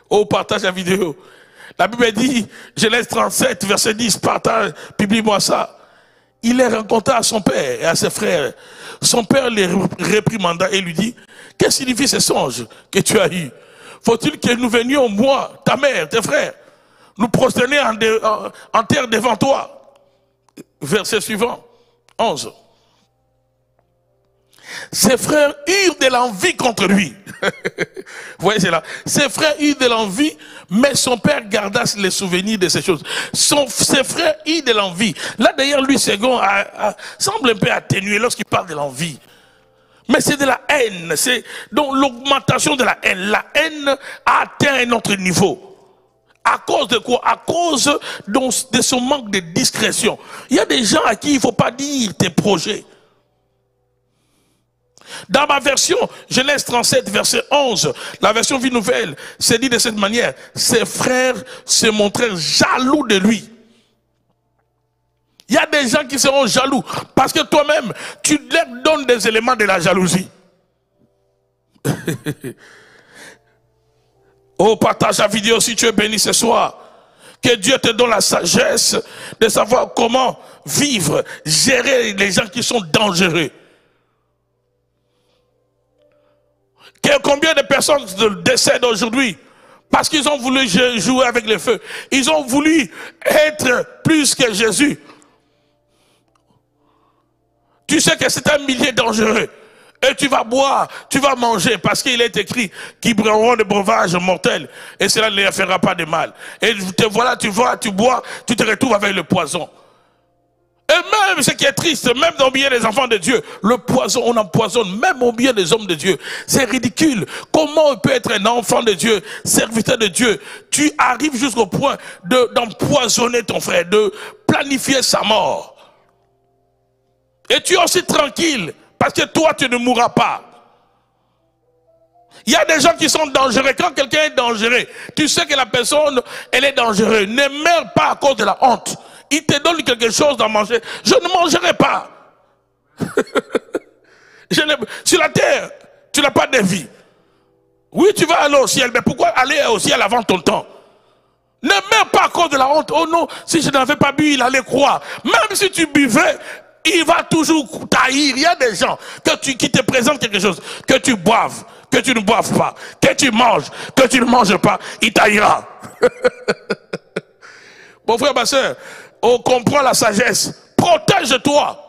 Oh, partage la vidéo. La Bible dit, Genèse 37, verset 10, partage, publie-moi ça. Il est rencontré à son père et à ses frères. Son père les réprimanda et lui dit, qu'est-ce que signifie ce songe que tu as eu? Faut-il que nous venions, moi, ta mère, tes frères, nous prosterner en terre devant toi? Verset suivant, 11. Ses frères eurent de l'envie contre lui. Vous voyez, c'est là. Ses frères eurent de l'envie, mais son père garda les souvenirs de ces choses. Ses frères eurent de l'envie. Là, d'ailleurs, lui, second, semble un peu atténué lorsqu'il parle de l'envie. Mais c'est de la haine. C'est donc l'augmentation de la haine. La haine a atteint un autre niveau. À cause de quoi? À cause de son manque de discrétion. Il y a des gens à qui il ne faut pas dire tes projets. Dans ma version, Genèse 37, verset 11, la version Vie Nouvelle, c'est dit de cette manière, ses frères se montrèrent jaloux de lui. Il y a des gens qui seront jaloux, parce que toi-même, tu leur donnes des éléments de la jalousie. Oh, partage la vidéo si tu es béni ce soir. Que Dieu te donne la sagesse de savoir comment vivre, gérer les gens qui sont dangereux. Combien de personnes décèdent aujourd'hui parce qu'ils ont voulu jouer avec le feu. Ils ont voulu être plus que Jésus. Tu sais que c'est un milieu dangereux. Et tu vas boire, tu vas manger, parce qu'il est écrit qu'ils boiront des breuvages mortels. Et cela ne leur fera pas de mal. Et te voilà, tu bois, tu te retrouves avec le poison. Et même ce qui est triste, même dans le milieu des enfants de Dieu, le poison, on empoisonne, même au milieu des hommes de Dieu. C'est ridicule. Comment on peut être un enfant de Dieu, serviteur de Dieu? Tu arrives jusqu'au point d'empoisonner ton frère, de planifier sa mort. Et tu es aussi tranquille, parce que toi, tu ne mourras pas. Il y a des gens qui sont dangereux. Quand quelqu'un est dangereux, tu sais que la personne, elle est dangereuse. Ne meurs pas à cause de la honte. Il te donne quelque chose à manger. Je ne mangerai pas. Sur la terre, tu n'as pas de vie. Oui, tu vas aller au ciel, mais pourquoi aller au ciel avant ton temps? Ne meurs pas à cause de la honte. Oh non, si je n'avais pas bu, il allait croire. Même si tu buvais, il va toujours t'haïr. Il y a des gens qui te présentent quelque chose, que tu boives, que tu ne boives pas, que tu manges, que tu ne manges pas, il t'haïra. Mon frère, ma soeur, on comprend la sagesse. Protège-toi.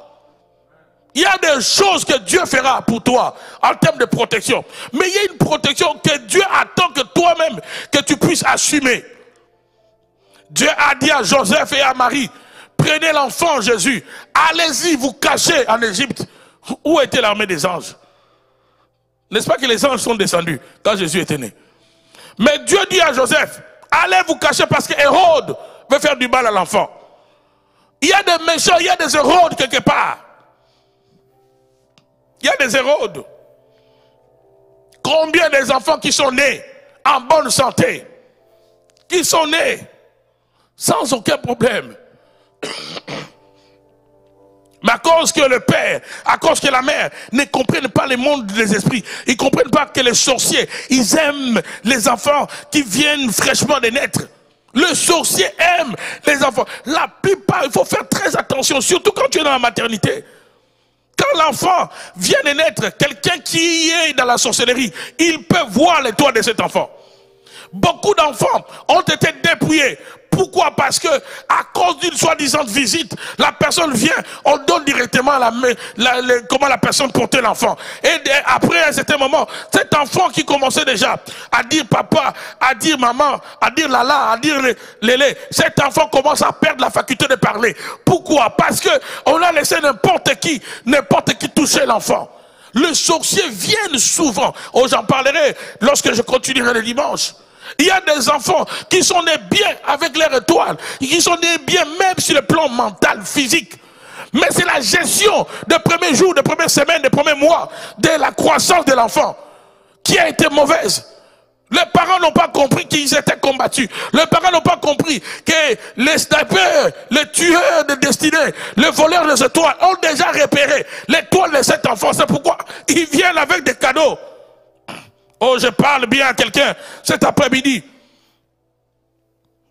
Il y a des choses que Dieu fera pour toi en termes de protection. Mais il y a une protection que Dieu attend que toi-même, que tu puisses assumer. Dieu a dit à Joseph et à Marie, prenez l'enfant Jésus, allez-y vous cacher en Égypte. Où était l'armée des anges? N'est-ce pas que les anges sont descendus quand Jésus était né? Mais Dieu dit à Joseph, allez vous cacher parce que Hérode veut faire du mal à l'enfant. Il y a des méchants, il y a des Hérodes quelque part. Il y a des Hérodes. Combien des enfants qui sont nés en bonne santé, qui sont nés sans aucun problème. Mais à cause que le père, à cause que la mère ne comprennent pas le monde des esprits, ils ne comprennent pas que les sorciers, ils aiment les enfants qui viennent fraîchement de naître. Le sorcier aime les enfants. La plupart, il faut faire très attention, surtout quand tu es dans la maternité. Quand l'enfant vient de naître, quelqu'un qui est dans la sorcellerie, il peut voir les toits de cet enfant. Beaucoup d'enfants ont été dépouillés. Pourquoi? Parce que à cause d'une soi-disant visite, la personne vient, on donne directement comment la personne portait l'enfant. Et après un certain moment, cet enfant qui commençait déjà à dire papa, à dire maman, à dire lala, à dire lélé, cet enfant commence à perdre la faculté de parler. Pourquoi? Parce que on a laissé n'importe qui toucher l'enfant. Le sorcier vient souvent. Oh, j'en parlerai lorsque je continuerai le dimanche. Il y a des enfants qui sont nés bien avec leur étoile, qui sont nés bien même sur le plan mental, physique. Mais c'est la gestion des premiers jours, des premières semaines, des premiers mois de la croissance de l'enfant qui a été mauvaise. Les parents n'ont pas compris qu'ils étaient combattus. Les parents n'ont pas compris que les snipers, les tueurs de destinée, les voleurs des étoiles ont déjà repéré l'étoile de cet enfant. C'est pourquoi ils viennent avec des cadeaux. Oh, je parle bien à quelqu'un cet après-midi.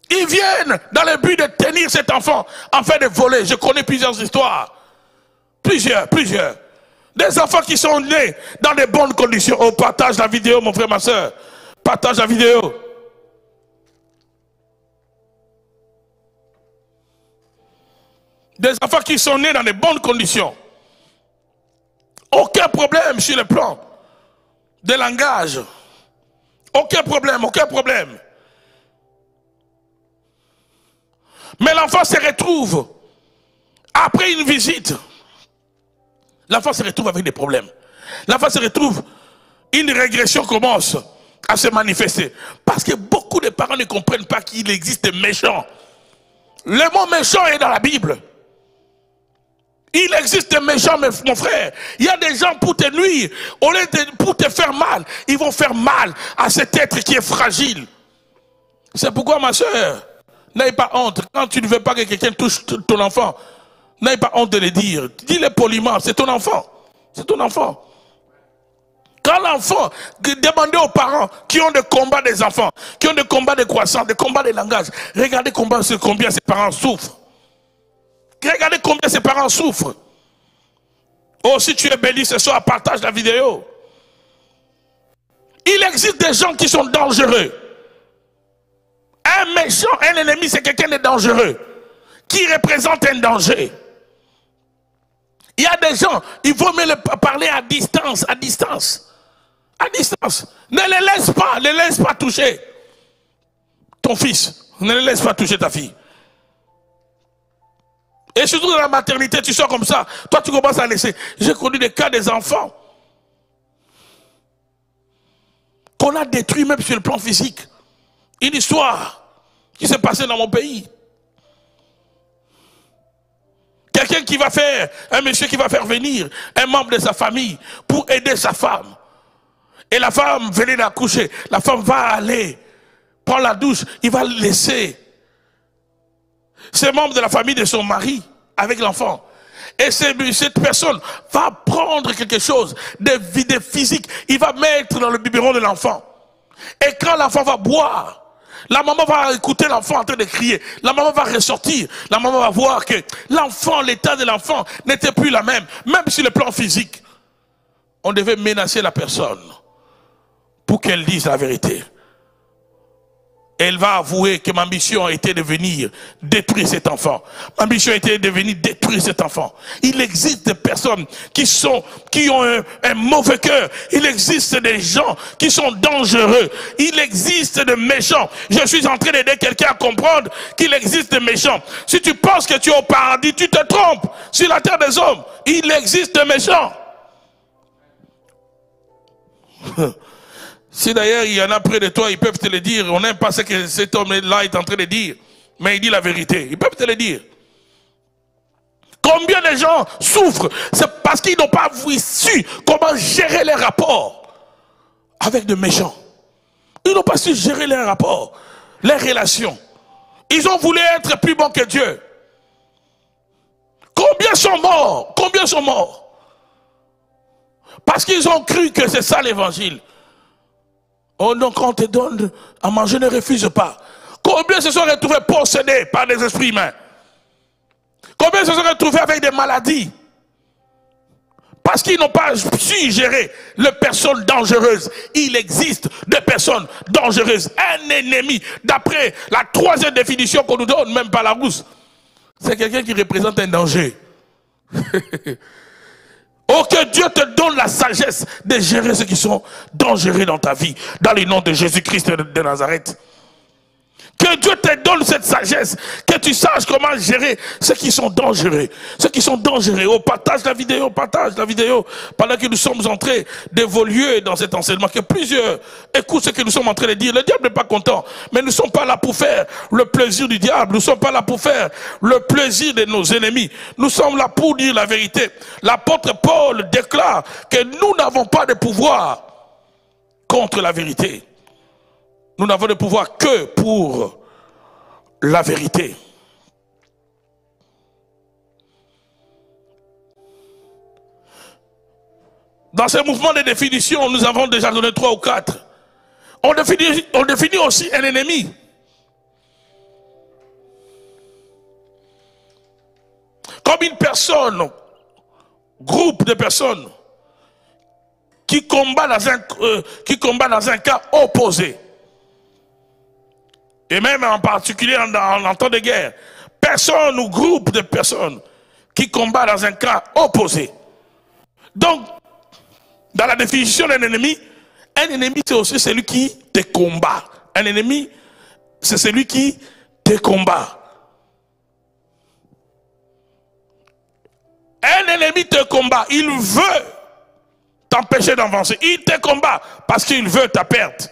Ils viennent dans le but de tenir cet enfant afin de voler. Je connais plusieurs histoires. Plusieurs. Des enfants qui sont nés dans de bonnes conditions. On partage la vidéo, mon frère, ma soeur. Partage la vidéo. Des enfants qui sont nés dans de bonnes conditions. Aucun problème sur le plan de langage. Aucun problème. Mais l'enfant se retrouve, après une visite, l'enfant se retrouve avec des problèmes. L'enfant se retrouve, une régression commence à se manifester. Parce que beaucoup de parents ne comprennent pas qu'il existe des méchants. Le mot méchant est dans la Bible. Il existe des méchants, mon frère. Il y a des gens pour te nuire. Au lieu de pour te faire mal, ils vont faire mal à cet être qui est fragile. C'est pourquoi, ma soeur, n'aie pas honte. Quand tu ne veux pas que quelqu'un touche ton enfant, n'aie pas honte de le dire. Dis-le poliment, c'est ton enfant. C'est ton enfant. Quand l'enfant, demandez aux parents qui ont des combats des enfants, qui ont des combats de croissance, des combats de langage, regardez combien ces parents souffrent. Regardez combien ses parents souffrent. Oh, si tu es béni ce soir, partage la vidéo. Il existe des gens qui sont dangereux. Un méchant, un ennemi, c'est quelqu'un de dangereux, qui représente un danger. Il y a des gens, il vaut mieux parler à distance. Ne les laisse pas toucher ton fils. Ne les laisse pas toucher ta fille. Et surtout dans la maternité, tu sors comme ça. Toi, tu commences à laisser. J'ai connu des cas des enfants qu'on a détruits même sur le plan physique. Une histoire qui s'est passée dans mon pays. Quelqu'un qui va faire, un monsieur qui va faire venir un membre de sa famille pour aider sa femme. Et la femme venait d'accoucher. La femme va aller prendre la douche. Il va laisser ces membres de la famille de son mari avec l'enfant. Et cette personne va prendre quelque chose de physique. Il va mettre dans le biberon de l'enfant. Et quand l'enfant va boire, la maman va écouter l'enfant en train de crier. La maman va ressortir. La maman va voir que l'enfant, l'état de l'enfant n'était plus la même. Même sur le plan physique. On devait menacer la personne pour qu'elle dise la vérité. elle va avouer que ma mission était de venir détruire cet enfant. Ma mission était de venir détruire cet enfant. Il existe des personnes qui ont un mauvais cœur. Il existe des gens qui sont dangereux. Il existe des méchants. Je suis en train d'aider quelqu'un à comprendre qu'il existe des méchants. Si tu penses que tu es au paradis, tu te trompes. Sur la terre des hommes, il existe des méchants. Si d'ailleurs il y en a près de toi, ils peuvent te le dire. On n'aime pas ce que cet homme-là est en train de dire, mais il dit la vérité. Ils peuvent te le dire. Combien de gens souffrent? C'est parce qu'ils n'ont pas su comment gérer les rapports avec de méchants. Ils n'ont pas su gérer les rapports, les relations. Ils ont voulu être plus bons que Dieu. Combien sont morts? Combien sont morts? Parce qu'ils ont cru que c'est ça l'évangile. Oh non, quand on te donne à manger, ne refuse pas. Combien se sont retrouvés possédés par des esprits humains? Combien se sont retrouvés avec des maladies? Parce qu'ils n'ont pas su gérer les personnes dangereuses. Il existe des personnes dangereuses. Un ennemi, d'après la troisième définition qu'on nous donne, même par la rousse, c'est quelqu'un qui représente un danger. Oh, que Dieu te donne la sagesse de gérer ceux qui sont dangereux dans ta vie, dans le nom de Jésus-Christ de Nazareth. Que Dieu te donne cette sagesse, que tu saches comment gérer ceux qui sont dangereux. Ceux qui sont dangereux. Oh, partage la vidéo, pendant que nous sommes en train d'évoluer dans cet enseignement, que plusieurs écoutent ce que nous sommes en train de dire. Le diable n'est pas content, mais nous ne sommes pas là pour faire le plaisir du diable. Nous ne sommes pas là pour faire le plaisir de nos ennemis. Nous sommes là pour dire la vérité. L'apôtre Paul déclare que nous n'avons pas de pouvoir contre la vérité. Nous n'avons de pouvoir que pour la vérité. Dans ce mouvement de définition, nous avons déjà donné 3 ou 4. On définit aussi un ennemi. Comme une personne, groupe de personnes, qui combat dans un cas opposé. Et même en particulier en temps de guerre. Personne ou groupe de personnes qui combat dans un cas opposé. Donc, dans la définition d'un ennemi, un ennemi c'est aussi celui qui te combat. Un ennemi, c'est celui qui te combat. Un ennemi te combat. Il veut t'empêcher d'avancer. Il te combat parce qu'il veut ta perte.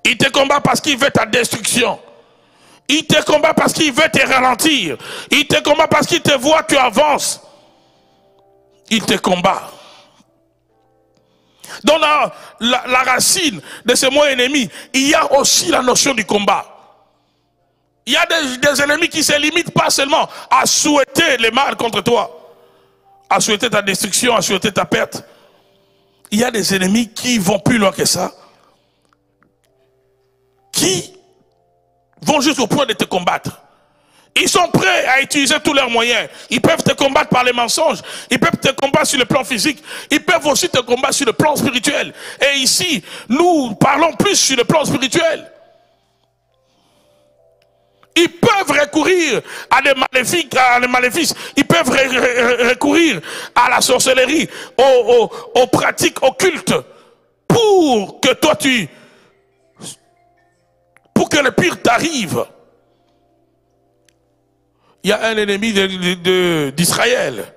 Il te combat parce qu'il veut ta destruction. Il te combat parce qu'il veut te ralentir. Il te combat parce qu'il te voit, tu avances. Il te combat. Dans la racine de ce mot ennemi, il y a aussi la notion du combat. Il y a des ennemis qui ne se limitent pas seulement à souhaiter le mal contre toi, à souhaiter ta destruction, à souhaiter ta perte. Il y a des ennemis qui vont plus loin que ça, qui vont jusqu'au point de te combattre. Ils sont prêts à utiliser tous leurs moyens. Ils peuvent te combattre par les mensonges. Ils peuvent te combattre sur le plan physique. Ils peuvent aussi te combattre sur le plan spirituel. Et ici, nous parlons plus sur le plan spirituel. Ils peuvent recourir à des maléfices. Ils peuvent recourir à la sorcellerie, aux pratiques occultes, pour que toi pour que le pire t'arrive. Il y a un ennemi d'Israël,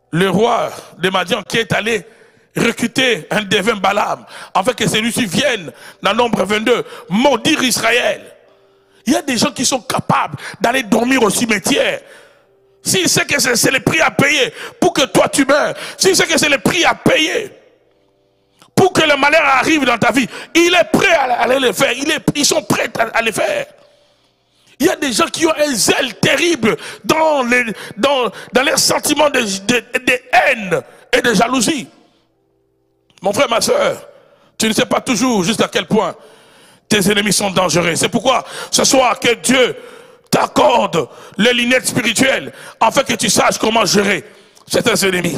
le roi de Madian, qui est allé recruter un devin Balaam, afin que celui-ci vienne, dans Nombre 22, maudire Israël. Il y a des gens qui sont capables d'aller dormir au cimetière. S'il sait que c'est le prix à payer pour que toi tu meurs, s'il sait que c'est le prix à payer pour que le malheur arrive dans ta vie, il est prêt à aller le faire. Ils sont prêts à le faire. Il y a des gens qui ont un zèle terrible dans les sentiments de haine et de jalousie. Mon frère, ma soeur, tu ne sais pas toujours jusqu'à quel point tes ennemis sont dangereux. C'est pourquoi ce soir que Dieu t'accorde les lunettes spirituelles afin que tu saches comment gérer certains ennemis.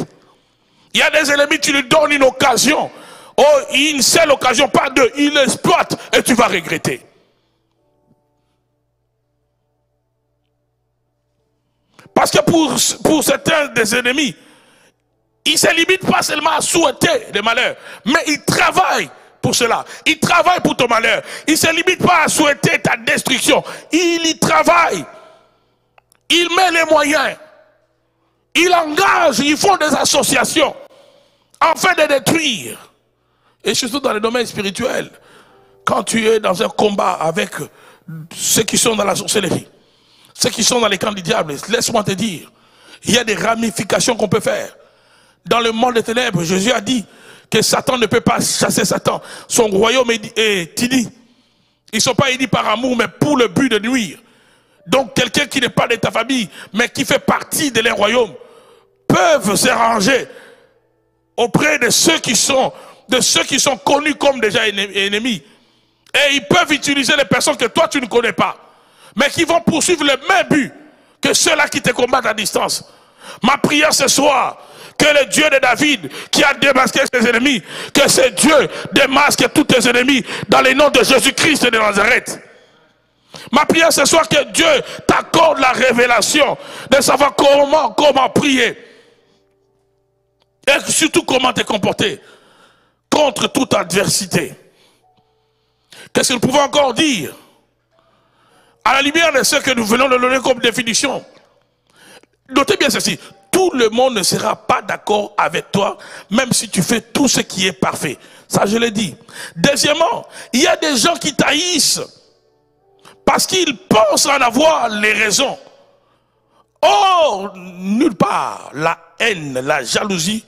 Il y a des ennemis, tu lui donnes une occasion. Oh, une seule occasion, pas deux. Il l'exploite et tu vas regretter. Parce que pour certains des ennemis, ils ne se limitent pas seulement à souhaiter des malheurs, mais ils travaillent pour cela. Ils travaillent pour ton malheur. Ils ne se limitent pas à souhaiter ta destruction. Ils y travaillent. Ils mettent les moyens. Ils engagent, ils font des associations afin de détruire. Et surtout dans le domaine spirituel, quand tu es dans un combat avec ceux qui sont dans la sorcellerie, ceux qui sont dans les camps du diable, laisse-moi te dire, il y a des ramifications qu'on peut faire. Dans le monde des ténèbres, Jésus a dit que Satan ne peut pas chasser Satan. Son royaume est ini. Ils ne sont pas unis par amour, mais pour le but de nuire. Donc quelqu'un qui n'est pas de ta famille, mais qui fait partie de leur royaume, peuvent se ranger auprès de ceux qui sont connus comme déjà ennemis. Et ils peuvent utiliser les personnes que toi tu ne connais pas, mais qui vont poursuivre le même but que ceux-là qui te combattent à distance. Ma prière ce soir, que le Dieu de David, qui a démasqué ses ennemis, que ce Dieu démasque tous tes ennemis dans le nom de Jésus-Christ de Nazareth. Ma prière ce soir, que Dieu t'accorde la révélation de savoir comment prier. Et surtout comment te comporter contre toute adversité. Qu'est-ce que nous pouvons encore dire? À la lumière de ce que nous venons de donner comme définition. Notez bien ceci. Tout le monde ne sera pas d'accord avec toi, même si tu fais tout ce qui est parfait. Ça, je l'ai dit. Deuxièmement, il y a des gens qui t'haïssent parce qu'ils pensent en avoir les raisons. Or, nulle part, la haine, la jalousie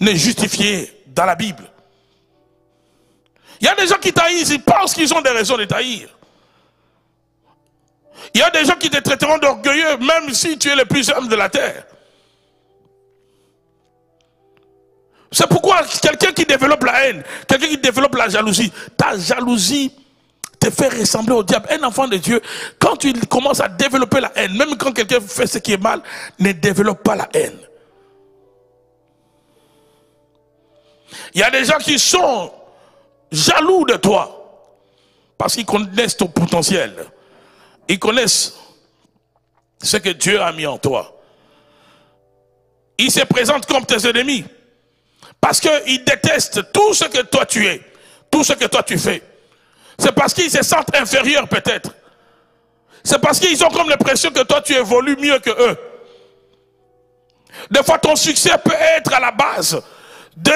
n'est justifiée dans la Bible. Il y a des gens qui t'haïssent, ils pensent qu'ils ont des raisons de t'haïr. Il y a des gens qui te traiteront d'orgueilleux, même si tu es le plus humble de la terre. C'est pourquoi quelqu'un qui développe la haine, quelqu'un qui développe la jalousie, ta jalousie te fait ressembler au diable. Un enfant de Dieu, quand tu commences à développer la haine, même quand quelqu'un fait ce qui est mal, ne développe pas la haine. Il y a des gens qui sont jaloux de toi parce qu'ils connaissent ton potentiel. Ils connaissent ce que Dieu a mis en toi. Ils se présentent comme tes ennemis parce qu'ils détestent tout ce que toi tu es, tout ce que toi tu fais. C'est parce qu'ils se sentent inférieurs peut-être. C'est parce qu'ils ont comme l'impression que toi tu évolues mieux que eux. Des fois ton succès peut être à la base de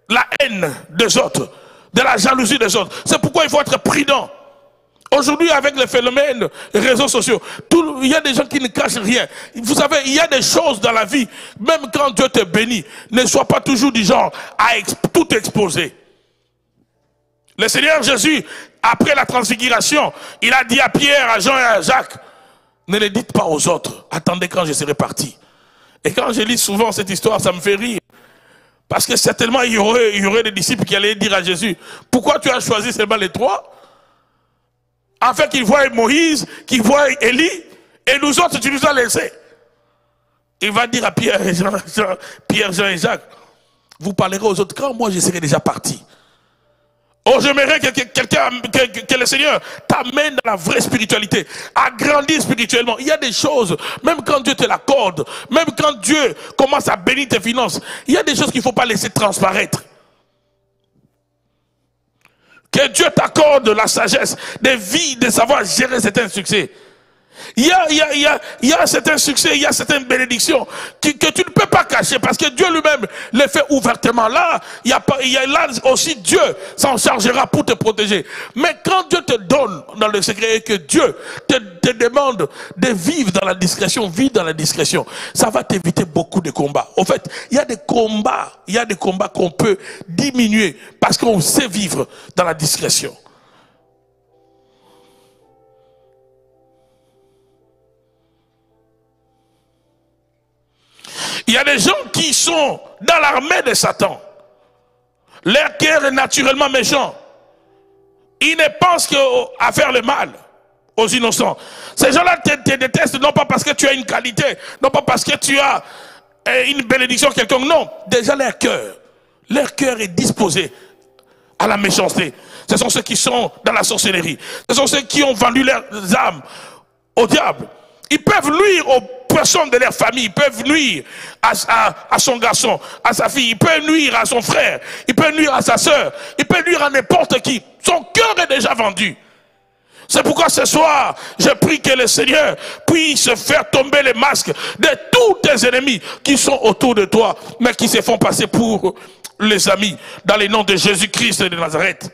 la haine des autres, de la jalousie des autres. C'est pourquoi il faut être prudent. Aujourd'hui, avec le phénomène des réseaux sociaux, il y a des gens qui ne cachent rien. Vous savez, il y a des choses dans la vie, même quand Dieu te bénit, ne sois pas toujours du genre à tout exposer. Le Seigneur Jésus, après la transfiguration, il a dit à Pierre, à Jean et à Jacques, ne le dites pas aux autres, attendez quand je serai parti. Et quand je lis souvent cette histoire, ça me fait rire. Parce que certainement, il y aurait des disciples qui allaient dire à Jésus, pourquoi tu as choisi seulement les trois? Afin qu'ils voient Moïse, qu'ils voient Élie, et nous autres, tu nous as laissés. Il va dire à Pierre, Jean et Jacques, vous parlerez aux autres quand moi je serai déjà parti. Oh, j'aimerais que le Seigneur t'amène dans la vraie spiritualité, à grandir spirituellement. Il y a des choses, même quand Dieu te l'accorde, même quand Dieu commence à bénir tes finances, il y a des choses qu'il ne faut pas laisser transparaître. Que Dieu t'accorde la sagesse, de vie, de savoir gérer certains succès. Il y a certains succès, il y a certaines bénédictions que tu ne peux pas cacher parce que Dieu lui-même les fait ouvertement. Là, là aussi Dieu s'en chargera pour te protéger. Mais quand Dieu te donne dans le secret et que Dieu te demande de vivre dans la discrétion, vivre dans la discrétion, ça va t'éviter beaucoup de combats. En fait, il y a des combats qu'on peut diminuer parce qu'on sait vivre dans la discrétion. Il y a des gens qui sont dans l'armée de Satan. Leur cœur est naturellement méchant. Ils ne pensent qu'à faire le mal aux innocents. Ces gens-là te détestent non pas parce que tu as une qualité, non pas parce que tu as une bénédiction quelconque. Non, déjà leur cœur est disposé à la méchanceté. Ce sont ceux qui sont dans la sorcellerie. Ce sont ceux qui ont vendu leurs âmes au diable. Ils peuvent nuire aux personnes de leur famille, ils peuvent nuire à son garçon, à sa fille, ils peuvent nuire à son frère, ils peuvent nuire à sa soeur, ils peuvent nuire à n'importe qui. Son cœur est déjà vendu. C'est pourquoi ce soir, je prie que le Seigneur puisse faire tomber les masques de tous tes ennemis qui sont autour de toi, mais qui se font passer pour les amis, dans le nom de Jésus-Christ de Nazareth.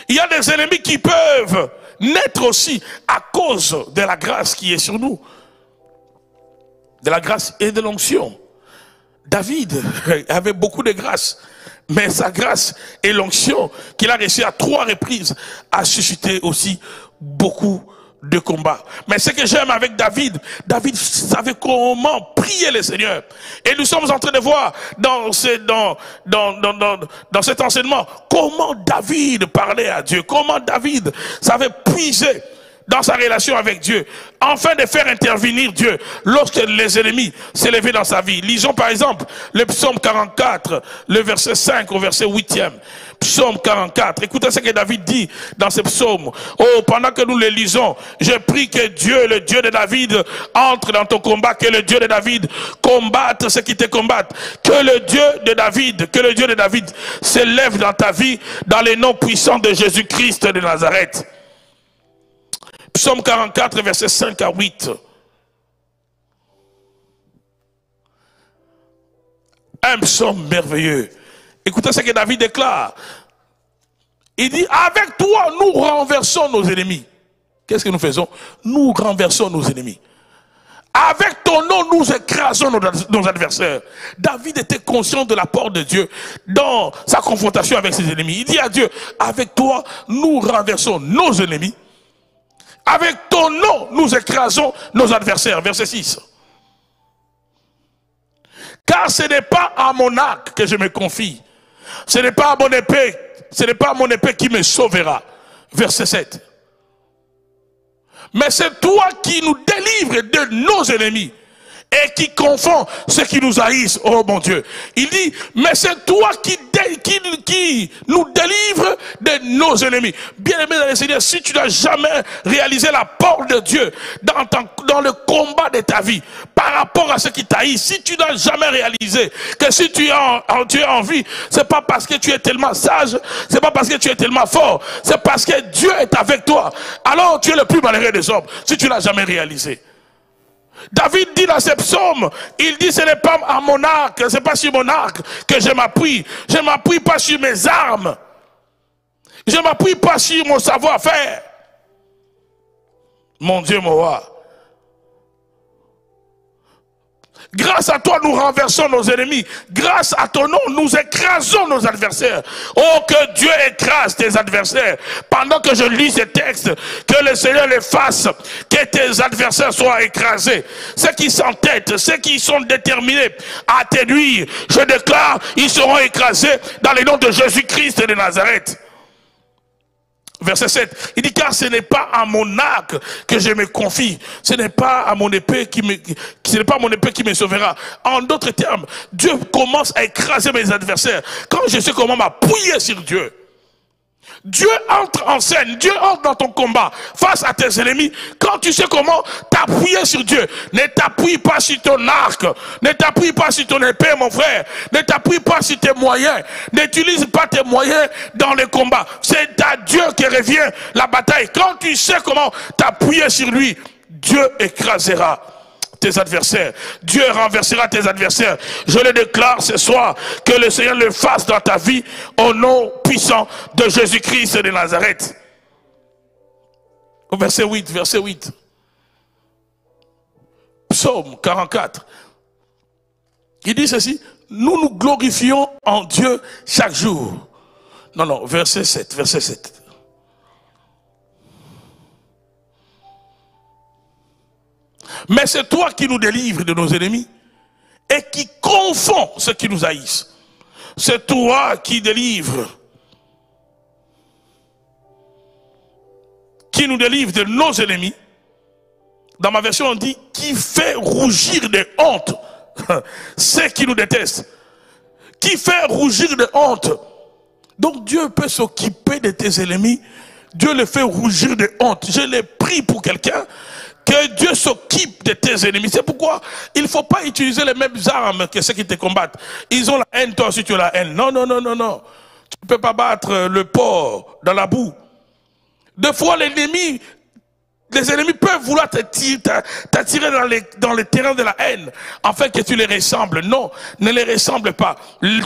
Il y a des ennemis qui peuvent naître aussi à cause de la grâce qui est sur nous. De la grâce et de l'onction. David avait beaucoup de grâce, mais sa grâce et l'onction qu'il a reçue à 3 reprises a suscité aussi beaucoup de combats. Mais ce que j'aime avec David, David savait comment prier le Seigneur. Et nous sommes en train de voir dans cet enseignement comment David parlait à Dieu, comment David savait puiser dans sa relation avec Dieu, afin de faire intervenir Dieu lorsque les ennemis s'élevaient dans sa vie. Lisons par exemple le psaume 44, le verset 5 au verset 8e. Psaume 44, écoutez ce que David dit dans ce psaume. Oh, pendant que nous le lisons, je prie que Dieu, le Dieu de David, entre dans ton combat, que le Dieu de David combatte ceux qui te combattent, que le Dieu de David s'élève dans ta vie, dans les noms puissants de Jésus-Christ de Nazareth. Psaume 44, versets 5 à 8. Un psaume merveilleux. Écoutez ce que David déclare. Il dit, avec toi, nous renversons nos ennemis. Qu'est-ce que nous faisons? Nous renversons nos ennemis. Avec ton nom, nous écrasons nos adversaires. David était conscient de l'apport de Dieu dans sa confrontation avec ses ennemis. Il dit à Dieu, avec toi, nous renversons nos ennemis. Avec ton nom, nous écrasons nos adversaires. Verset 6. Car ce n'est pas à mon arc que je me confie. Ce n'est pas à mon épée. Ce n'est pas à mon épée qui me sauvera. Verset 7. Mais c'est toi qui nous délivres de nos ennemis et qui confond ceux qui nous haïssent, oh mon Dieu. Il dit, mais c'est toi qui nous délivre de nos ennemis. Bien-aimé dans le Seigneur, si tu n'as jamais réalisé l'apport de Dieu dans le combat de ta vie, par rapport à ceux qui t'haïssent, si tu n'as jamais réalisé que si tu es en vie, c'est pas parce que tu es tellement sage, c'est pas parce que tu es tellement fort, c'est parce que Dieu est avec toi. Alors tu es le plus malheureux des hommes, si tu n'as jamais réalisé. David dit dans ses psaumes, il dit ce n'est pas à mon arc, c'est pas sur mon arc que je m'appuie. Je m'appuie pas sur mes armes. Je m'appuie pas sur mon savoir-faire. Mon Dieu, mon roi. Grâce à toi, nous renversons nos ennemis. Grâce à ton nom, nous écrasons nos adversaires. Oh, que Dieu écrase tes adversaires. Pendant que je lis ces textes, que le Seigneur les fasse, que tes adversaires soient écrasés. Ceux qui s'entêtent, ceux qui sont déterminés à te nuire, je déclare, ils seront écrasés dans le nom de Jésus-Christ de Nazareth. Verset 7, il dit, car ce n'est pas à mon arc que je me confie, ce n'est pas à mon épée qui me sauvera. En d'autres termes, Dieu commence à écraser mes adversaires quand je sais comment m'appuyer sur Dieu. Dieu entre en scène, Dieu entre dans ton combat face à tes ennemis quand tu sais comment t'appuyer sur Dieu. Ne t'appuie pas sur ton arc, ne t'appuie pas sur ton épée mon frère, ne t'appuie pas sur tes moyens, n'utilise pas tes moyens dans le combat. C'est à Dieu que revient la bataille. Quand tu sais comment t'appuyer sur lui, Dieu écrasera tes adversaires. Dieu renversera tes adversaires. Je le déclare ce soir, que le Seigneur le fasse dans ta vie au nom puissant de Jésus-Christ de Nazareth. Au verset 8, verset 8. Psaume 44. Il dit ceci, nous nous glorifions en Dieu chaque jour. Non, verset 7, verset 7. Mais c'est toi qui nous délivres de nos ennemis et qui confonds ceux qui nous haïssent. C'est toi qui délivres, qui nous délivre de nos ennemis. Dans ma version on dit qui fait rougir de honte ceux qui nous détestent. Qui fait rougir de honte Donc Dieu peut s'occuper de tes ennemis. Dieu les fait rougir de honte. Je l'ai pris pour quelqu'un. Que Dieu s'occupe de tes ennemis. C'est pourquoi il ne faut pas utiliser les mêmes armes que ceux qui te combattent. Ils ont la haine, toi aussi tu as la haine. Non, non, non, non, non. Tu ne peux pas battre le porc dans la boue. Des fois, les ennemis peuvent vouloir t'attirer dans les terrains de la haine, afin que tu les ressembles. Non, ne les ressemble pas.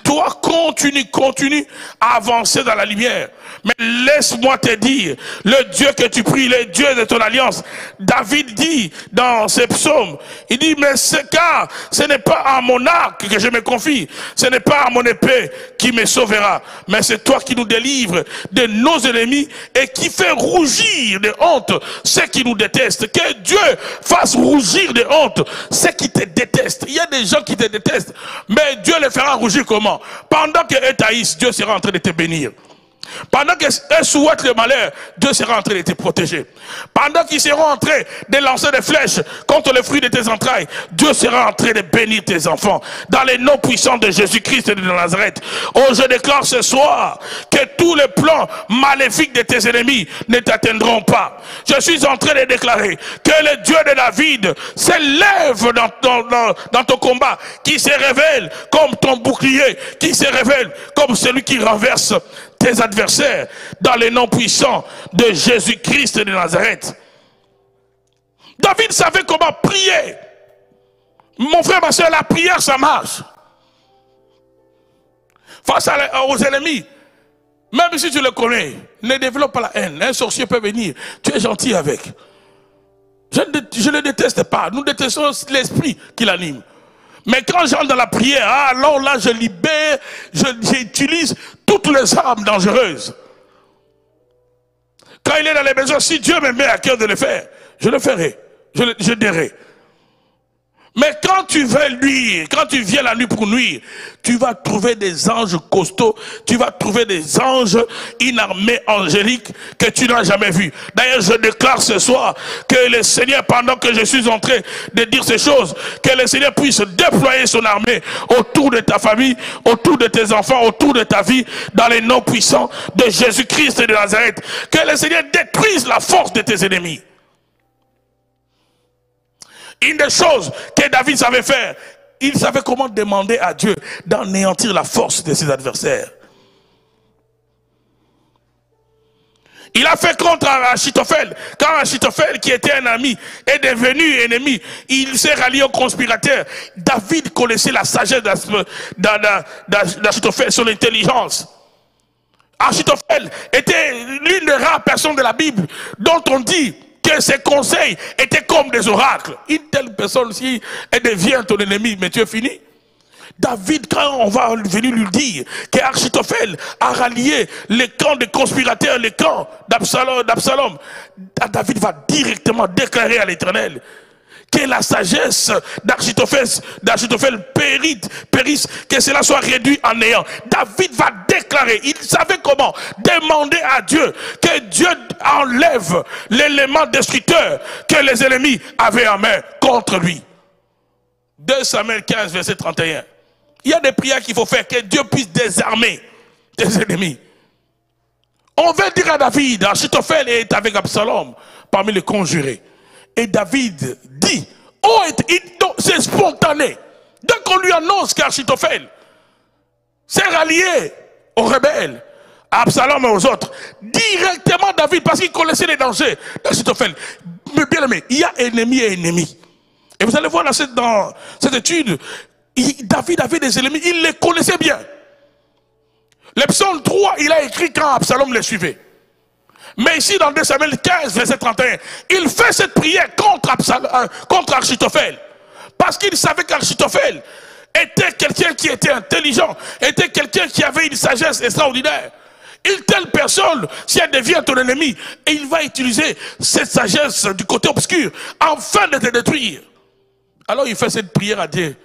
Toi, continue à avancer dans la lumière. Mais laisse-moi te dire, le Dieu que tu pries, le Dieu de ton alliance, David dit dans ses psaumes, il dit, mais car ce n'est pas à mon arc que je me confie, ce n'est pas à mon épée qui me sauvera, mais c'est toi qui nous délivres de nos ennemis et qui fait rougir de honte ceux qui nous détestent. Que Dieu fasse rougir de honte ceux qui te détestent. Il y a des gens qui te détestent, mais Dieu les fera rougir comment? Pendant qu'eux taillissent, Dieu sera en train de te bénir. Pendant qu'elles souhaitent le malheur, Dieu sera en train de te protéger. Pendant qu'ils seront en train de lancer des flèches contre le fruit de tes entrailles, Dieu sera en train de bénir tes enfants. Dans les noms puissants de Jésus-Christ et de Nazareth. Oh, je déclare ce soir que tous les plans maléfiques de tes ennemis ne t'atteindront pas. Je suis en train de déclarer que le Dieu de David s'élève dans ton combat, qui se révèle comme ton bouclier, qui se révèle comme celui qui renverse tes adversaires, dans les noms puissants de Jésus-Christ de Nazareth. David savait comment prier. Mon frère, ma soeur, la prière, ça marche. Face aux ennemis, même si tu le connais, ne développe pas la haine. Un sorcier peut venir, tu es gentil avec. Je ne le déteste pas. Nous détestons l'esprit qui l'anime. Mais quand j'entre dans la prière, alors là, je libère, j'utilise toutes les armes dangereuses. Quand il est dans les besoins, si Dieu me met à cœur de le faire, je le ferai, je dirai. Mais quand tu veux nuire, quand tu viens la nuit pour nuire, tu vas trouver des anges costauds, tu vas trouver des anges, une armée angélique que tu n'as jamais vue. D'ailleurs, je déclare ce soir que le Seigneur, pendant que je suis en train de dire ces choses, que le Seigneur puisse déployer son armée autour de ta famille, autour de tes enfants, autour de ta vie, dans les noms puissants de Jésus-Christ de Nazareth. Que le Seigneur détruise la force de tes ennemis. Une des choses que David savait faire, il savait comment demander à Dieu d'anéantir la force de ses adversaires. Il a fait contre Achitophel. Quand Achitophel, qui était un ami, est devenu ennemi, il s'est rallié aux conspirateurs. David connaissait la sagesse d'Achitophel, son intelligence. Achitophel était l'une des rares personnes de la Bible dont on dit que ses conseils étaient comme des oracles. Une telle personne, si elle devient ton ennemi, mais tu es fini. David, quand on va venir lui dire qu'Achitophel a rallié les camps des conspirateurs, les camps d'Absalom, David va directement déclarer à l'Éternel que la sagesse d'Achitophel périsse, que cela soit réduit en néant. David va déclarer, il savait comment demander à Dieu que Dieu enlève l'élément destructeur que les ennemis avaient en main contre lui. 2 Samuel 15, verset 31. Il y a des prières qu'il faut faire, que Dieu puisse désarmer tes ennemis. On veut dire à David, Achitophel est avec Absalom parmi les conjurés. Et David dit, oh, c'est spontané. Dès qu'on lui annonce qu'Achitophel s'est rallié aux rebelles, à Absalom et aux autres, directement David, parce qu'il connaissait les dangers d'Achitophel. Mais bien aimé, il y a ennemi et ennemi. Et vous allez voir dans cette étude, David avait des ennemis, il les connaissait bien. Le psaume 3, il a écrit quand Absalom les suivait. Mais ici, dans 2 Samuel 15, verset 31, il fait cette prière contre Achitophel. Parce qu'il savait qu'Achitophel était quelqu'un qui était intelligent, était quelqu'un qui avait une sagesse extraordinaire. Une telle personne, si elle devient ton ennemi, et il va utiliser cette sagesse du côté obscur, afin de te détruire. Alors il fait cette prière à Dieu.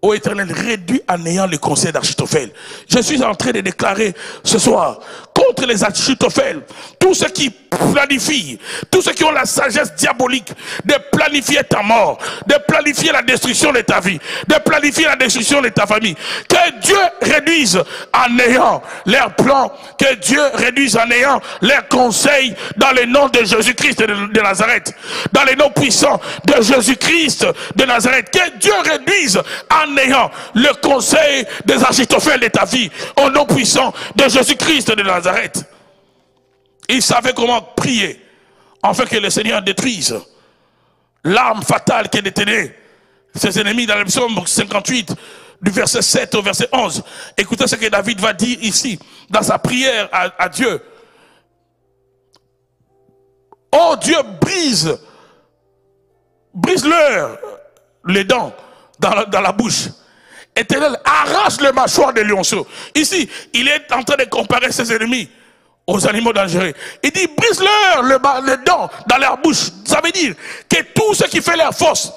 Ô Éternel, réduis à néant les conseils d'Achitophel. Je suis en train de déclarer ce soir contre les Achitophel, tous ceux qui planifient, tous ceux qui ont la sagesse diabolique de planifier ta mort, de planifier la destruction de ta vie, de planifier la destruction de ta famille. Que Dieu réduise en néant leurs plans, que Dieu réduise en néant leurs conseils dans le nom de Jésus-Christ de Nazareth, dans les noms puissants de Jésus-Christ de Nazareth. Que Dieu réduise en néant le conseil des Achitophel de ta vie, au nom puissant de Jésus-Christ de Nazareth. Il savait comment prier afin que le Seigneur détruise l'arme fatale qui détenait ses ennemis dans le psaume 58 du verset 7 au verset 11. Écoutez ce que David va dire ici dans sa prière à Dieu. Oh Dieu, brise-leur les dents dans la bouche. Éternel, arrache le mâchoire des lionceaux. Ici, il est en train de comparer ses ennemis aux animaux dangereux. Il dit, brise-leur les dents dans leur bouche. Ça veut dire que tout ce qui fait leur force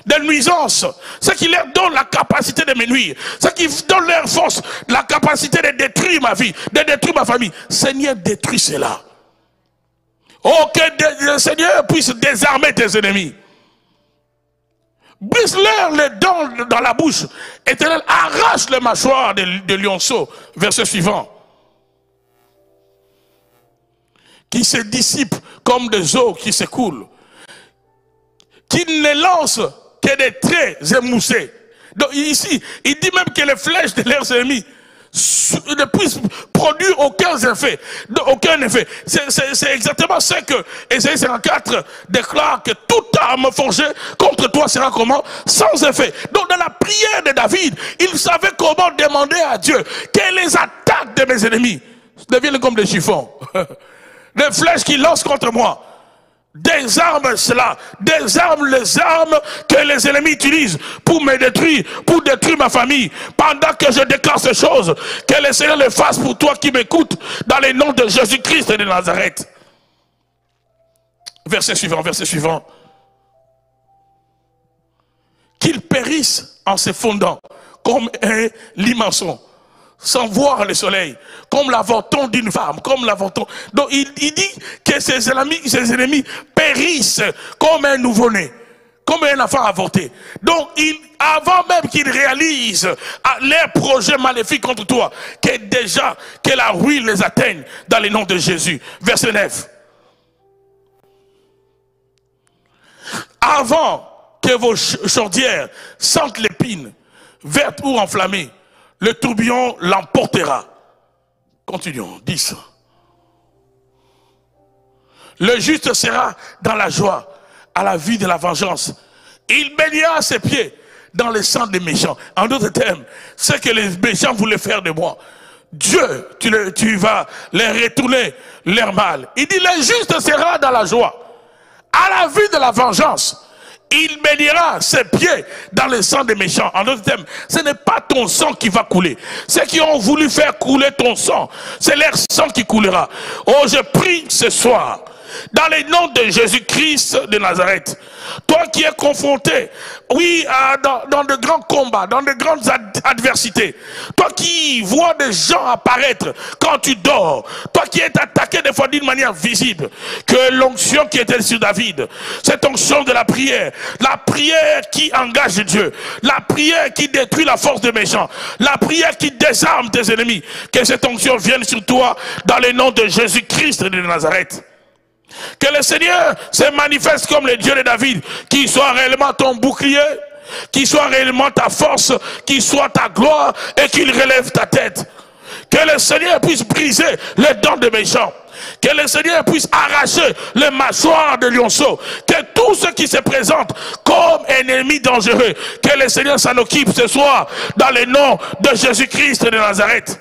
de nuisance, ce qui leur donne la capacité de me nuire, ce qui donne leur force, la capacité de détruire ma vie, de détruire ma famille, Seigneur, détruis cela. Oh, que le Seigneur puisse désarmer tes ennemis. Brise-leur les dents dans la bouche. Éternel, arrache le mâchoire de lionceau. Verset suivant. Qui se dissipent comme des eaux qui s'écoulent. Qui ne lancent que des traits émoussés. Donc ici, il dit même que les flèches de leurs ennemis ne puissent produire aucun effet. C'est exactement ce que Ésaïe 54 déclare, que toute arme forgée contre toi sera comment? Sans effet. Donc dans la prière de David, il savait comment demander à Dieu que les attaques de mes ennemis deviennent comme des chiffons. Des flèches qui lancent contre moi. Désarme cela, désarme les armes que les ennemis utilisent pour me détruire, pour détruire ma famille. Pendant que je déclare ces choses, que le Seigneur les fasse pour toi qui m'écoutes, dans le nom de Jésus-Christ de Nazareth. Verset suivant. Qu'ils périssent en se fondant comme un limaçon, sans voir le soleil, comme l'avorton d'une femme, comme l'avorton. Donc il dit que ses ennemis périssent comme un nouveau-né, comme un enfant avorté. Donc avant même qu'ils réalisent leurs projets maléfiques contre toi, que la ruine les atteigne dans le nom de Jésus. Verset 9. Avant que vos chaudières sentent l'épine, verte ou enflammée, le tourbillon l'emportera. Continuons, 10. Le juste sera dans la joie, à la vue de la vengeance. Il baignera ses pieds dans le sang des méchants. En d'autres termes, ce que les méchants voulaient faire de moi, Dieu, tu vas les retourner leur mal. Il dit, le juste sera dans la joie, à la vue de la vengeance. Il baignera ses pieds dans le sang des méchants. En d'autres termes, ce n'est pas ton sang qui va couler. Ceux qui ont voulu faire couler ton sang, c'est leur sang qui coulera. Oh, je prie ce soir, dans le nom de Jésus-Christ de Nazareth, toi qui es confronté, oui, dans de grands combats, dans de grandes adversités, toi qui vois des gens apparaître quand tu dors, toi qui es attaqué des fois d'une manière visible, que l'onction qui était sur David, cette onction de la prière qui engage Dieu, la prière qui détruit la force des méchants, la prière qui désarme tes ennemis, que cette onction vienne sur toi dans le nom de Jésus-Christ de Nazareth. Que le Seigneur se manifeste comme le Dieu de David, qui soit réellement ton bouclier, qui soit réellement ta force, qui soit ta gloire et qu'il relève ta tête. Que le Seigneur puisse briser les dents des méchants. Que le Seigneur puisse arracher les mâchoires de lionceaux. Que tous ceux qui se présentent comme ennemis dangereux, que le Seigneur s'en occupe ce soir dans le nom de Jésus-Christ de Nazareth.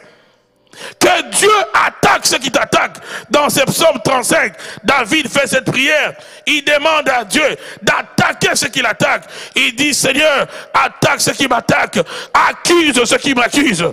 Que Dieu attaque ceux qui t'attaquent. Dans ce psaume 35, David fait cette prière. Il demande à Dieu d'attaquer ceux qui l'attaquent. Il dit, Seigneur, attaque ceux qui m'attaquent. Accuse ceux qui m'accusent.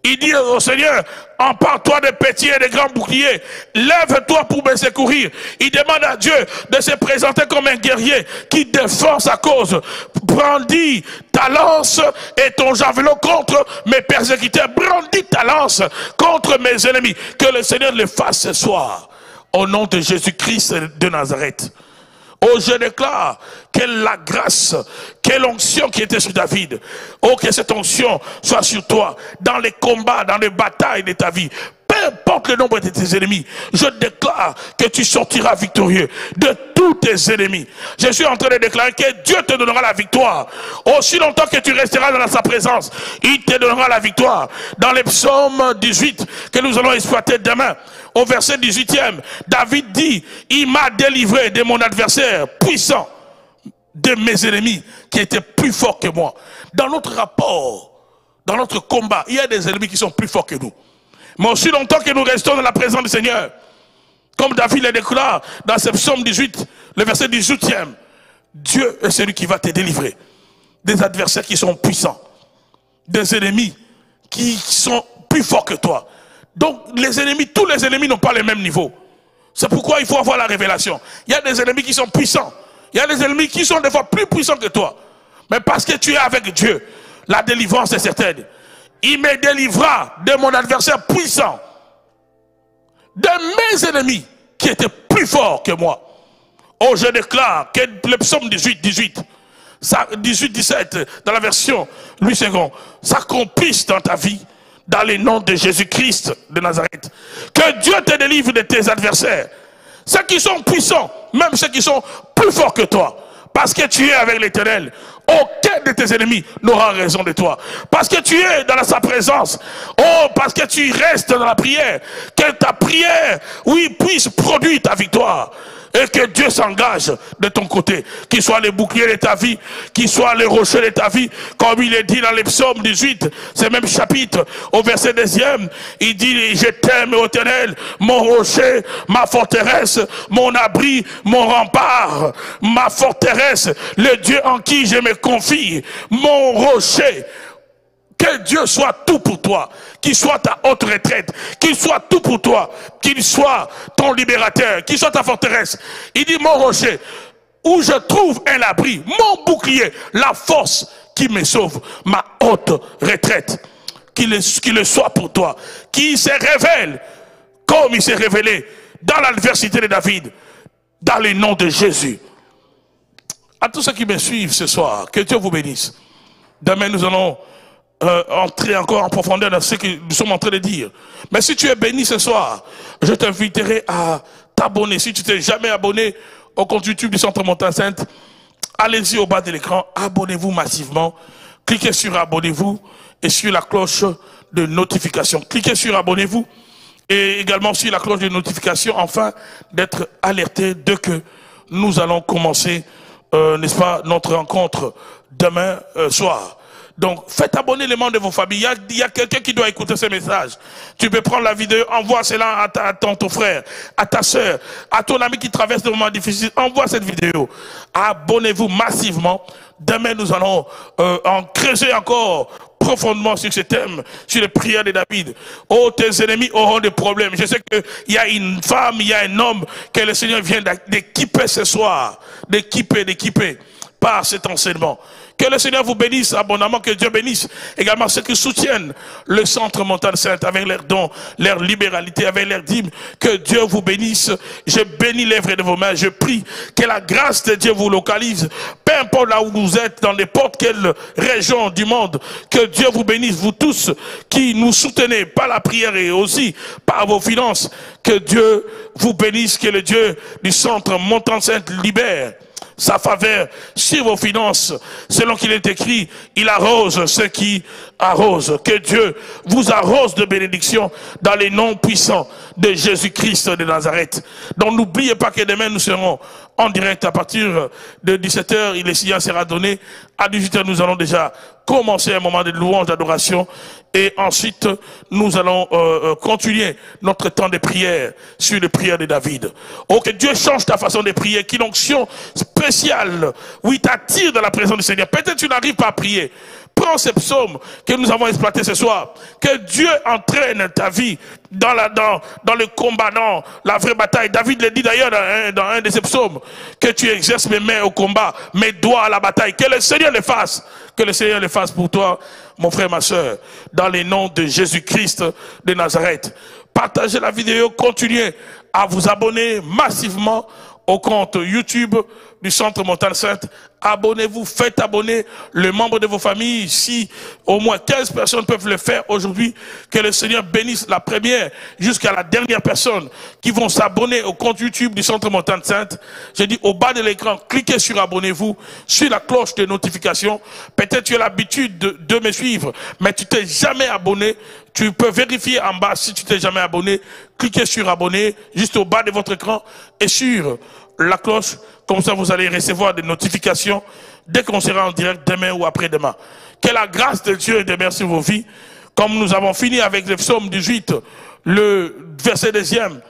Il dit au Seigneur, empare-toi des petits et des grands boucliers. Lève-toi pour me secourir. Il demande à Dieu de se présenter comme un guerrier qui défend sa cause. Brandis ta lance et ton javelot contre mes persécuteurs. Brandis ta lance contre mes ennemis. Que le Seigneur le fasse ce soir. Au nom de Jésus-Christ de Nazareth. Oh, je déclare que la grâce, que l'onction qui était sur David, oh, que cette onction soit sur toi, dans les combats, dans les batailles de ta vie. Peu importe le nombre de tes ennemis, je déclare que tu sortiras victorieux de tous tes ennemis. Je suis en train de déclarer que Dieu te donnera la victoire. Aussi longtemps que tu resteras dans sa présence, il te donnera la victoire. Dans les psaumes 18, que nous allons exploiter demain, au verset 18e, David dit, il m'a délivré de mon adversaire puissant, de mes ennemis qui étaient plus forts que moi. Dans notre rapport, dans notre combat, il y a des ennemis qui sont plus forts que nous. Mais aussi longtemps que nous restons dans la présence du Seigneur, comme David le déclare dans ce psaume 18, le verset 18e, Dieu est celui qui va te délivrer des adversaires qui sont puissants, des ennemis qui sont plus forts que toi. Donc les ennemis, tous les ennemis n'ont pas le même niveau. C'est pourquoi il faut avoir la révélation. Il y a des ennemis qui sont puissants. Il y a des ennemis qui sont des fois plus puissants que toi. Mais parce que tu es avec Dieu, la délivrance est certaine. Il me délivra de mon adversaire puissant, de mes ennemis qui étaient plus forts que moi. Oh, je déclare que le psaume 18, 17, dans la version Louis II, s'accomplisse dans ta vie, dans le nom de Jésus-Christ de Nazareth. Que Dieu te délivre de tes adversaires. Ceux qui sont puissants, même ceux qui sont plus forts que toi. Parce que tu es avec l'Éternel, aucun de tes ennemis n'aura raison de toi. Parce que tu es dans sa présence. Oh, parce que tu restes dans la prière. Que ta prière, oui, puisse produire ta victoire. Et que Dieu s'engage de ton côté. Qu'il soit les boucliers de ta vie, qu'il soit les rochers de ta vie. Comme il est dit dans les psaumes 18, ce même chapitre, au verset 2e, il dit, je t'aime, ô Éternel, mon rocher, ma forteresse, mon abri, mon rempart, ma forteresse, le Dieu en qui je me confie, mon rocher. Que Dieu soit tout pour toi, qu'il soit ta haute retraite, qu'il soit tout pour toi, qu'il soit ton libérateur, qu'il soit ta forteresse. Il dit, mon rocher, où je trouve un abri, mon bouclier, la force qui me sauve, ma haute retraite. Qu'il le soit pour toi, qu'il se révèle comme il s'est révélé dans l'adversité de David, dans le nom de Jésus. À tous ceux qui me suivent ce soir, que Dieu vous bénisse. Demain, nous allons entrer encore en profondeur dans ce que nous sommes en train de dire. Mais si tu es béni ce soir, je t'inviterai à t'abonner. Si tu t'es jamais abonné au compte YouTube du Centre Montagne Sainte, allez-y au bas de l'écran, abonnez-vous massivement, cliquez sur abonnez-vous et sur la cloche de notification. Cliquez sur abonnez-vous et également sur la cloche de notification, afin d'être alerté dès que nous allons commencer, n'est-ce pas, notre rencontre demain soir. Donc, faites abonner les membres de vos familles. Il y a quelqu'un qui doit écouter ce message. Tu peux prendre la vidéo, envoie cela à ton frère, à ta soeur, à ton ami qui traverse des moments difficiles. Envoie cette vidéo. Abonnez-vous massivement. Demain, nous allons en creuser encore profondément sur ce thème, sur les prières de David. Oh, tes ennemis auront des problèmes. Je sais qu'il y a une femme, il y a un homme que le Seigneur vient d'équiper ce soir. D'équiper par cet enseignement. Que le Seigneur vous bénisse abondamment, que Dieu bénisse également ceux qui soutiennent le Centre Montagne Sainte avec leurs dons, leur libéralité, avec leurs dîmes. Que Dieu vous bénisse. Je bénis l'œuvre de vos mains. Je prie que la grâce de Dieu vous localise. Peu importe là où vous êtes, dans n'importe quelle région du monde. Que Dieu vous bénisse, vous tous qui nous soutenez par la prière et aussi par vos finances. Que Dieu vous bénisse, que le Dieu du Centre Montagne Sainte libère sa faveur sur vos finances, selon qu'il est écrit, il arrose ceux qui arrosent. Que Dieu vous arrose de bénédictions dans les noms puissants de Jésus-Christ de Nazareth. Donc n'oubliez pas que demain nous serons en direct à partir de 17h, le signal sera donné. À 18h, nous allons déjà commencer un moment de louange, d'adoration. Et ensuite, nous allons continuer notre temps de prière sur les prières de David. Oh, que Dieu change ta façon de prier, qu'une onction spéciale, oui, t'attire dans la présence du Seigneur. Peut-être tu n'arrives pas à prier. prends ces psaumes que nous avons exploités ce soir. Que Dieu entraîne ta vie dans le combat, dans la vraie bataille. David le dit d'ailleurs dans un de ses psaumes, que tu exerces mes mains au combat, mes doigts à la bataille. Que le Seigneur le fasse. Que le Seigneur le fasse pour toi, mon frère, ma soeur. Dans les noms de Jésus-Christ de Nazareth. Partagez la vidéo, continuez à vous abonner massivement au compte YouTube du Centre Montagne Sainte. Abonnez-vous, faites abonner les membres de vos familles. Si au moins 15 personnes peuvent le faire aujourd'hui, que le Seigneur bénisse la première jusqu'à la dernière personne qui vont s'abonner au compte YouTube du Centre Montagne Sainte. Je dis au bas de l'écran, cliquez sur abonnez-vous, sur la cloche de notification. Peut-être tu as l'habitude de me suivre, mais tu t'es jamais abonné. Tu peux vérifier en bas si tu t'es jamais abonné. Cliquez sur abonner, juste au bas de votre écran et sur la cloche. Comme ça, vous allez recevoir des notifications dès qu'on sera en direct demain ou après-demain. Que la grâce de Dieu demeure sur vos vies. Comme nous avons fini avec le psaume 18, le verset 2e.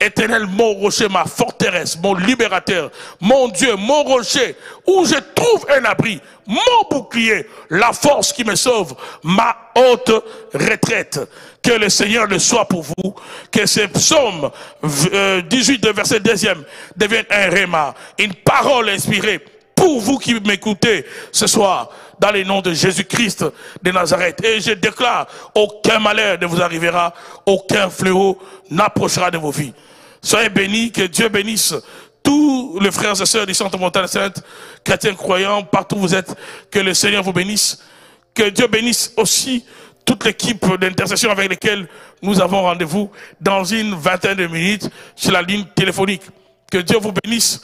Éternel, mon rocher, ma forteresse, mon libérateur, mon Dieu, mon rocher, où je trouve un abri, mon bouclier, la force qui me sauve, ma haute retraite. Que le Seigneur le soit pour vous, que ce psaume 18, verset 2e, devienne un réma, une parole inspirée pour vous qui m'écoutez ce soir, dans le nom de Jésus-Christ de Nazareth. Et je déclare, aucun malheur ne vous arrivera, aucun fléau n'approchera de vos vies. Soyez bénis, que Dieu bénisse tous les frères et sœurs du Centre Montagne Sainte, chrétiens croyants, partout où vous êtes, que le Seigneur vous bénisse, que Dieu bénisse aussi toute l'équipe d'intercession avec laquelle nous avons rendez-vous dans une vingtaine de minutes sur la ligne téléphonique. Que Dieu vous bénisse.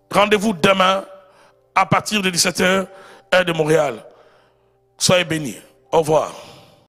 Rendez-vous demain à partir de 17h, heure de Montréal. Soyez bénis. Au revoir.